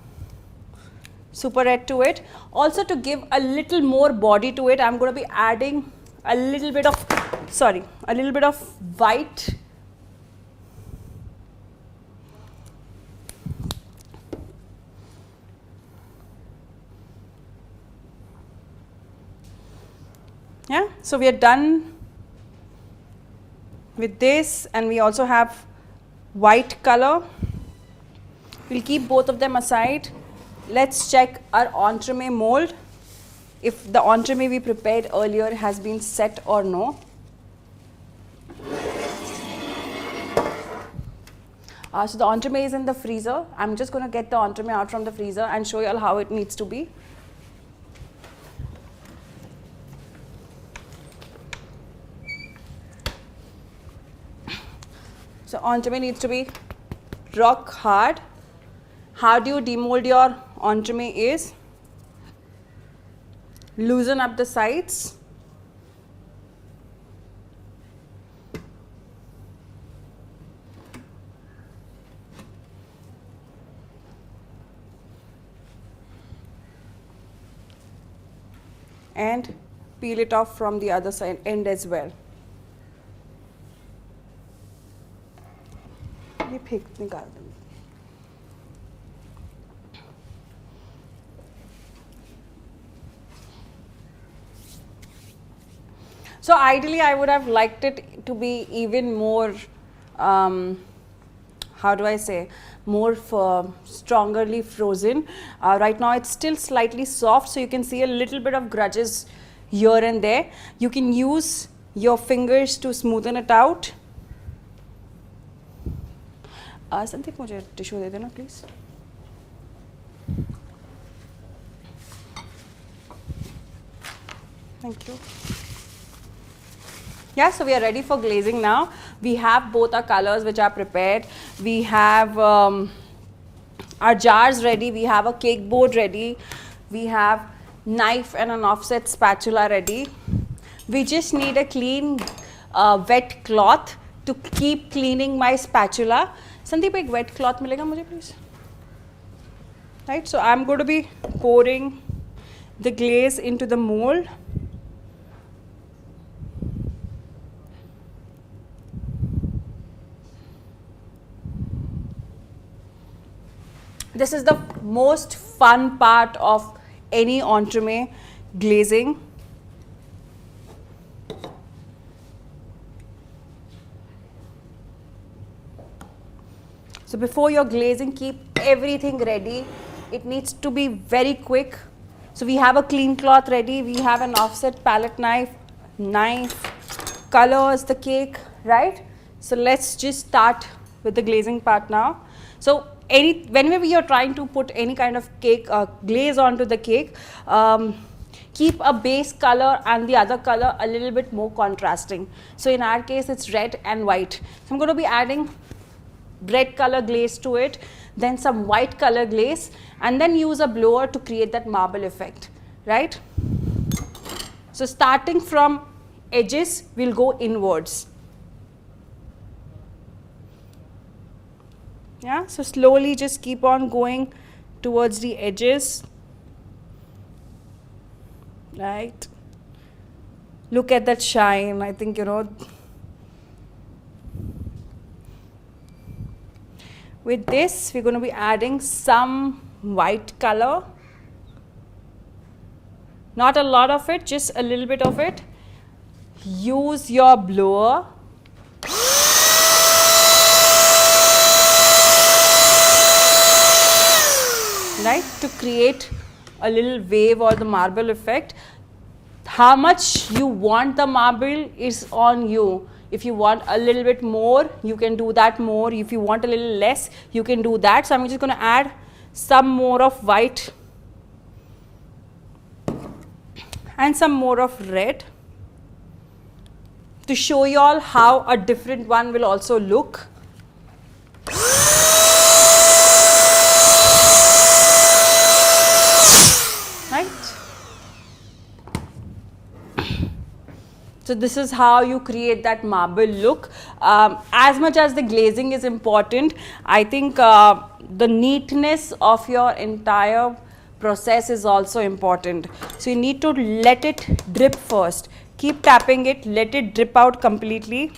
S1: super red to it. Also, to give a little more body to it, I'm going to be adding a little bit of sorry, a little bit of white yeah. So we are done with this, and we also have white color. We'll keep both of them aside. Let's check our entremet mold, if the entremet we prepared earlier has been set or no. So the entremet is in the freezer. I'm just going to get the entremet out from the freezer and show you all how it needs to be. So entremet needs to be rock hard. How do you demold your entremet is, loosen up the sides, and peel it off from the other side end as well. ये फेंक निकाल देंगे. So ideally I would have liked it to be even more, how do I say, more strongerly frozen. Right now it's still slightly soft, so you can see a little bit of grudges here and there. You can use your fingers to smoothen it out. Sandeep, मुझे tissue दे देना please. Thank you. Yeah, so we are ready for glazing now. We have both our colors which are prepared. We have our jars ready. We have a cake board ready. We have knife and an offset spatula ready. We just need a clean wet cloth to keep cleaning my spatula. Sandeep, एक wet cloth मिलेगा मुझे please? Right, so I'm going to be pouring the glaze into the mold. This is the most fun part of any entremet glazing. So before you're glazing, keep everything ready. It needs to be very quick. So we have a clean cloth ready. We have an offset palette knife, colors the cake, right? So let's just start with the glazing part now. So whenever you're trying to put any kind of cake glaze onto the cake, keep a base color and the other color a little bit more contrasting. So in our case, it's red and white. So I'm going to be adding red color glaze to it, then some white color glaze, and then use a blower to create that marble effect, right? So starting from edges, we'll go inwards. Yeah, so slowly just keep on going towards the edges, right? Look at that shine. I think, with this, we're going to be adding some white color. Not a lot of it, just a little bit of it. Use your blower. Right, to create a little wave or the marble effect. How much you want the marble is on you. If you want a little bit more, you can do that more. If you want a little less, you can do that. So I'm just going to add some more of white and some more of red to show you all how a different one will also look. So this is how you create that marble look. As much as the glazing is important, I think the neatness of your entire process is also important. So you need to let it drip first. Keep tapping it, let it drip out completely.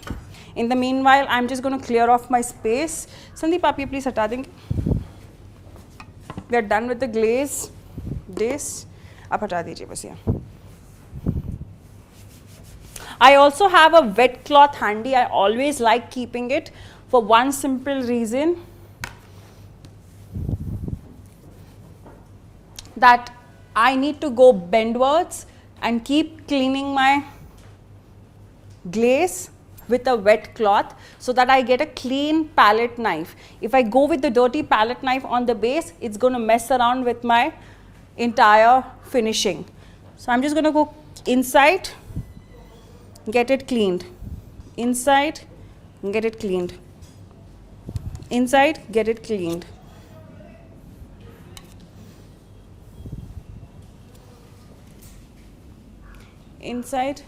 S1: In the meanwhile, I'm just going to clear off my space. Sandeep, आप ये please हटा देंगे. We are done with the glaze. This, आप हटा दीजिए बस ये. I also have a wet cloth handy. I always like keeping it for one simple reason, that I need to go bendwards and keep cleaning my glaze with a wet cloth so that I get a clean palette knife. If I go with the dirty palette knife on the base, it's going to mess around with my entire finishing. So I'm just going to go inside, get it cleaned, inside, get it cleaned, inside, get it cleaned. Inside,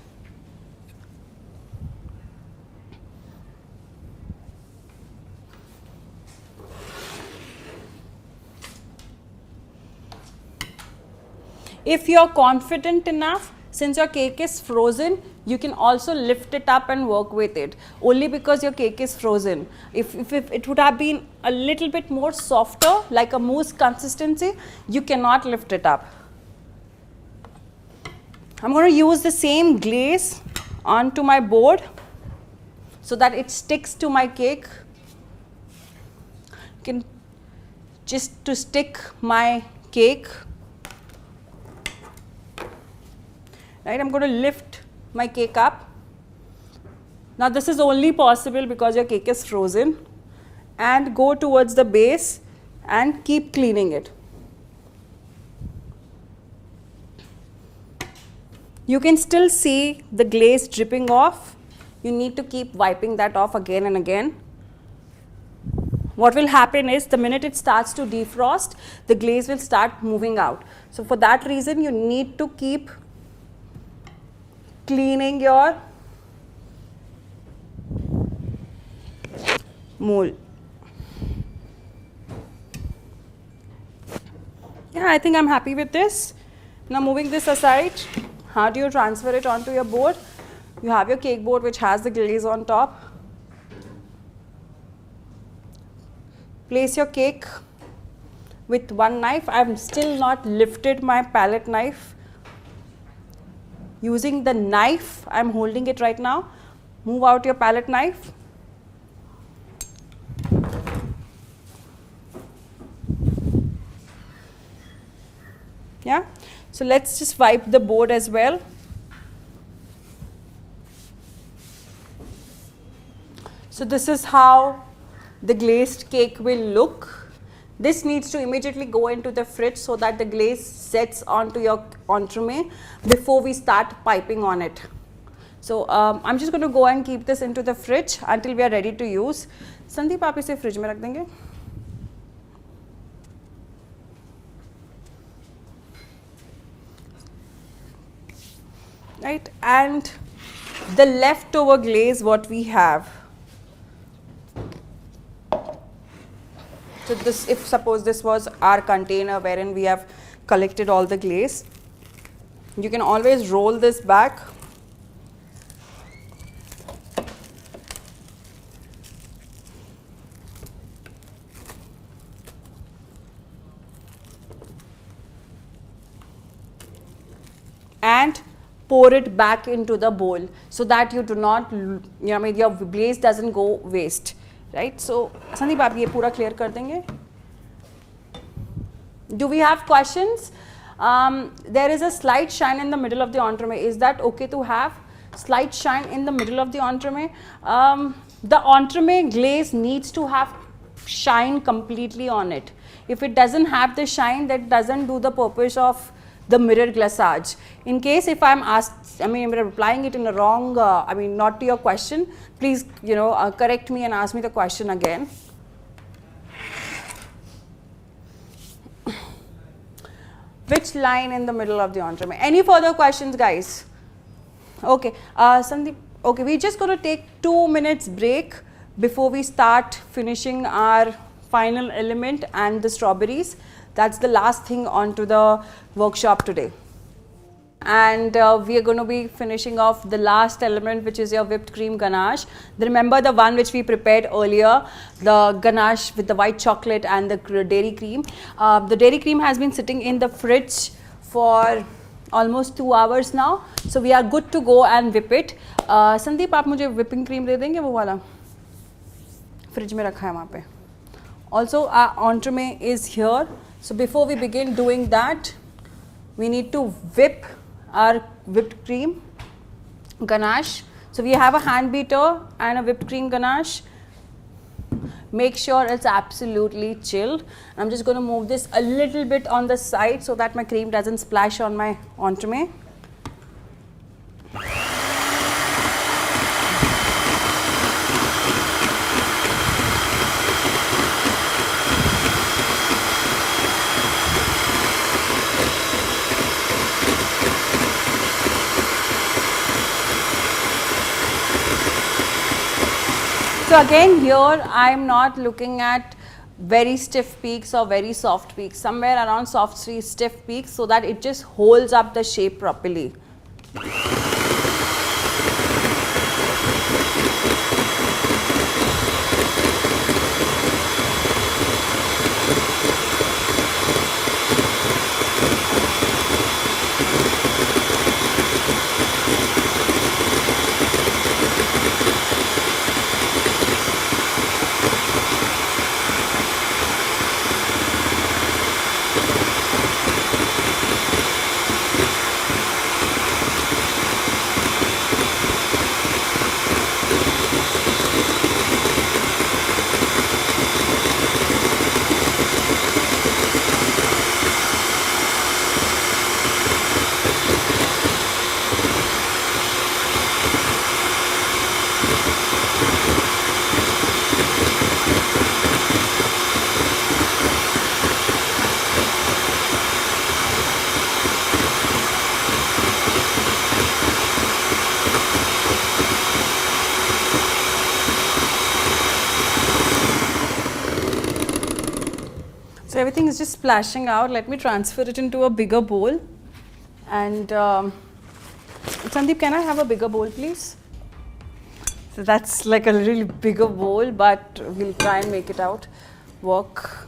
S1: if you're confident enough, since your cake is frozen, you can also lift it up and work with it, only because your cake is frozen. If it would have been a little bit more softer, like a mousse consistency, you cannot lift it up. I'm going to use the same glaze onto my board so that it sticks to my cake. You can just to stick my cake. Right, I'm going to lift my cake up. Now this is only possible because your cake is frozen, and go towards the base and keep cleaning it. You can still see the glaze dripping off. You need to keep wiping that off again and again. What will happen is, the minute it starts to defrost, the glaze will start moving out. So for that reason, you need to keep cleaning your mold. Yeah, I think I'm happy with this. Now moving this aside, how do you transfer it onto your board? You have your cake board which has the glaze on top. Place your cake with one knife. I have still not lifted my palette knife. Using the knife, I am holding it right now. Move out your palette knife. Yeah, so let's just wipe the board as well. So this is how the glazed cake will look. This needs to immediately go into the fridge so that the glaze sets onto your entremet before we start piping on it. So I'm just going to go and keep this into the fridge until we are ready to use. Sandeep, आप इसे fridge में रख देंगे? Right, and the leftover glaze what we have. So this, if suppose this was our container wherein we have collected all the glaze, you can always roll this back. And pour it back into the bowl so that you do not, your glaze doesn't go waste, right? So, Sandeep, आप ये पूरा clear कर देंगे? Do we have questions? There is a slight shine in the middle of the entremet. Is that okay to have slight shine in the middle of the entremet? The entremet glaze needs to have shine completely on it. If it doesn't have the shine, that doesn't do the purpose of the mirror glaçage. In case if I'm asked, I'm replying it in a wrong, not to your question, please, correct me and ask me the question again. Which line in the middle of the entremet? Any further questions, guys? Okay, Sandeep, okay, we're just going to take 2 minutes break before we start finishing our final element and the strawberries. That's the last thing onto the workshop today. and we are going to be finishing off the last element, which is your whipped cream ganache. Remember the one which we prepared earlier, the ganache with the white chocolate and the dairy cream. The dairy cream has been sitting in the fridge for almost 2 hours now, so we are good to go and whip it. Sandeep, आप मुझे whipping cream दे देंगे वो वाला? Fridge में रखा है वहाँ पे. Also, our entremet is here. So before we begin doing that, we need to whip our whipped cream ganache. So we have a hand beater and a whipped cream ganache. Make sure it's absolutely chilled. I'm just going to move this a little bit on the side so that my cream doesn't splash on my entremet. So again, here I am not looking at very stiff peaks or very soft peaks, somewhere around soft stiff peaks, so that it just holds up the shape properly. So everything is just splashing out. Let me transfer it into a bigger bowl. And Sandeep, can I have a bigger bowl, please? So that's like a little bigger bowl, but we'll try and make it out work.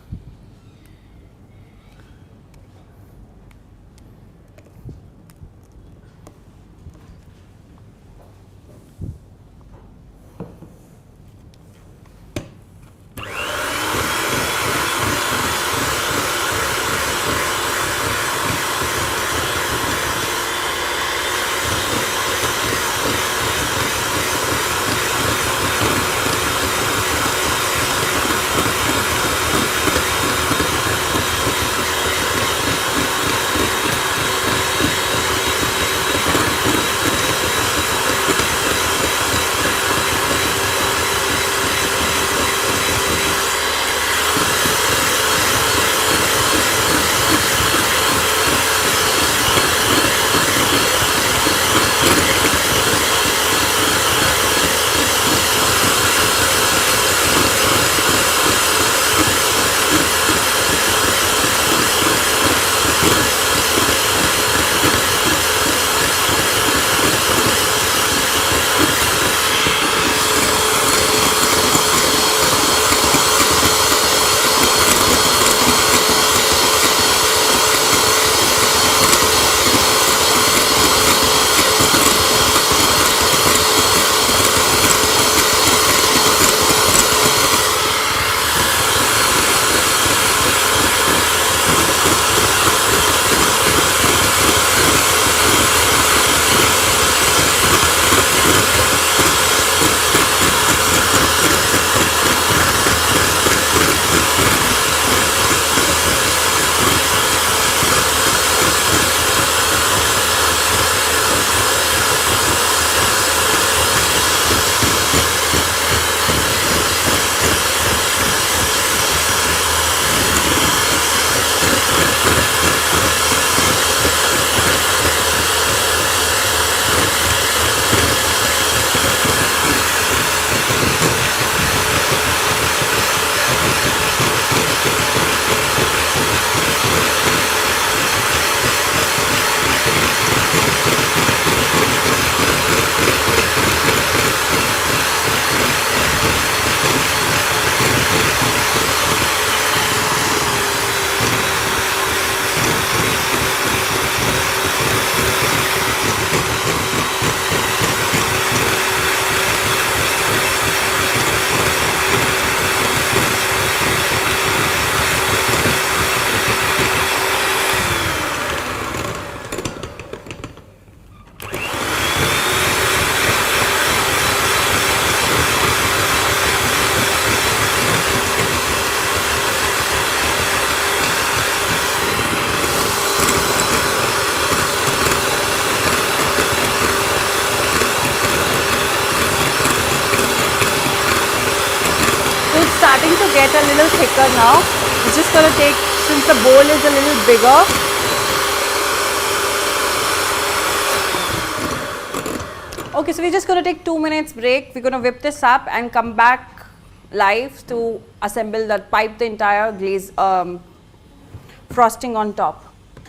S1: starting to get a little thicker now. It's just going to take, since the bowl is a little bigger. Okay, so we're just going to take 2 minutes break. We're going to whip this up and come back live to assemble that, pipe the entire glaze frosting on top.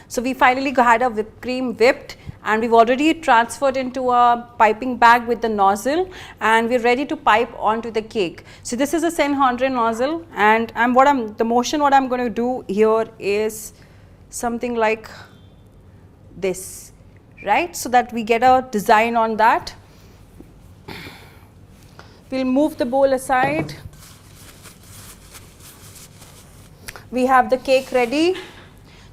S1: So we finally had our whipped cream whipped, and we've already transferred into a piping bag with the nozzle, and we're ready to pipe onto the cake. So this is a Saint Andre nozzle, and what I'm going to do here is something like this, right? So that we get a design on that. We'll move the bowl aside. We have the cake ready.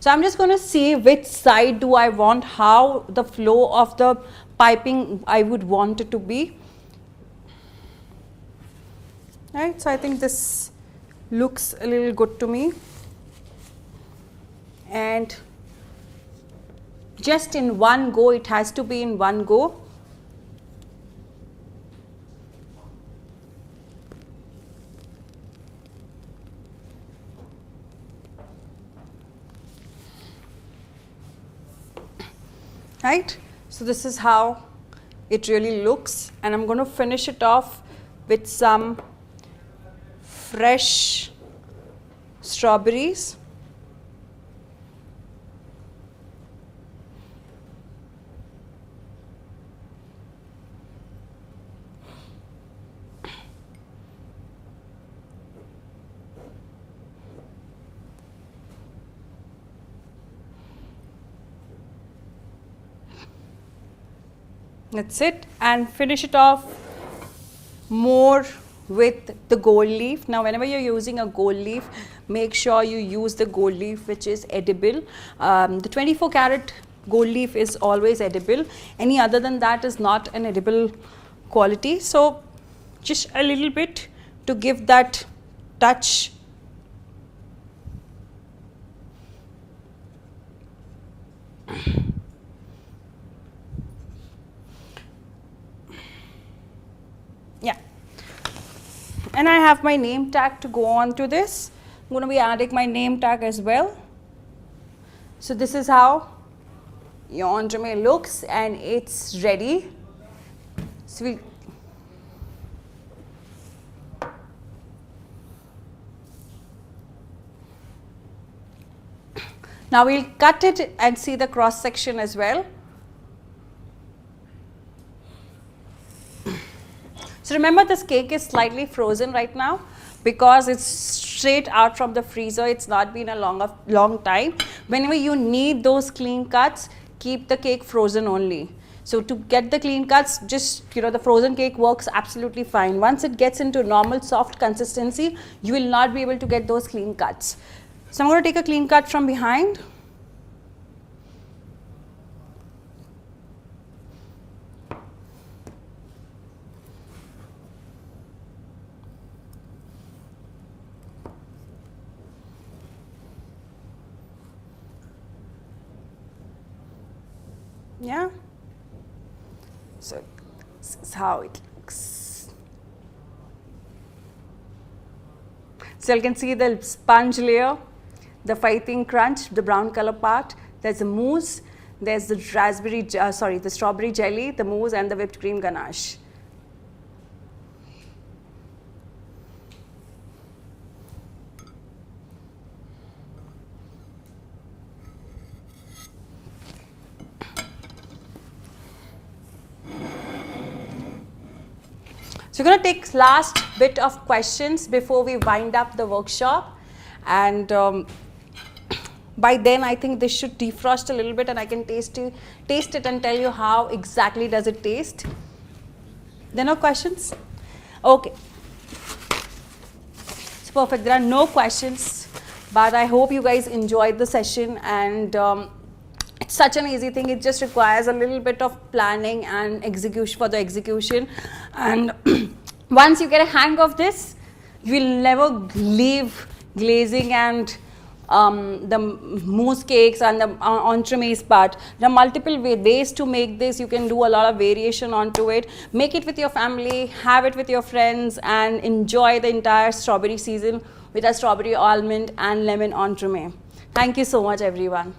S1: So I'm just going to see which side do I want, how the flow of the piping I would want it to be. Right, so I think this looks a little good to me. And just in one go, it has to be in one go. Right, so this is how it really looks, and I'm going to finish it off with some fresh strawberries. That's it, and finish it off more with the gold leaf. Now whenever you're using a gold leaf, make sure you use the gold leaf which is edible. The 24 karat gold leaf is always edible. Any other than that is not an edible quality. So just a little bit to give that touch. Yeah, and I have my name tag to go on to this. I'm going to be adding my name tag as well. So this is how your entremet looks, and it's ready. So now we'll cut it and see the cross section as well. So remember, this cake is slightly frozen right now because it's straight out from the freezer. It's not been a long time. Whenever you need those clean cuts, keep the cake frozen only. So to get the clean cuts, just, the frozen cake works absolutely fine. Once it gets into normal soft consistency, you will not be able to get those clean cuts. So I'm going to take a clean cut from behind. Yeah, so this is how it looks. So you can see the sponge layer, the fighting crunch, the brown color part. There's the mousse, there's the the strawberry jelly, the mousse, and the whipped cream ganache. So we're going to take last bit of questions before we wind up the workshop, and by then I think this should defrost a little bit, and I can taste it and tell you how exactly does it taste. There are no questions? Okay. It's perfect. There are no questions, but I hope you guys enjoyed the session, and it's such an easy thing. It just requires a little bit of planning and execution for the execution, and once you get a hang of this, you will never leave glazing and the mousse cakes and the entremets part. There are multiple ways to make this. You can do a lot of variation onto it. Make it with your family, have it with your friends, and enjoy the entire strawberry season with a strawberry almond and lemon entremet. Thank you so much, everyone.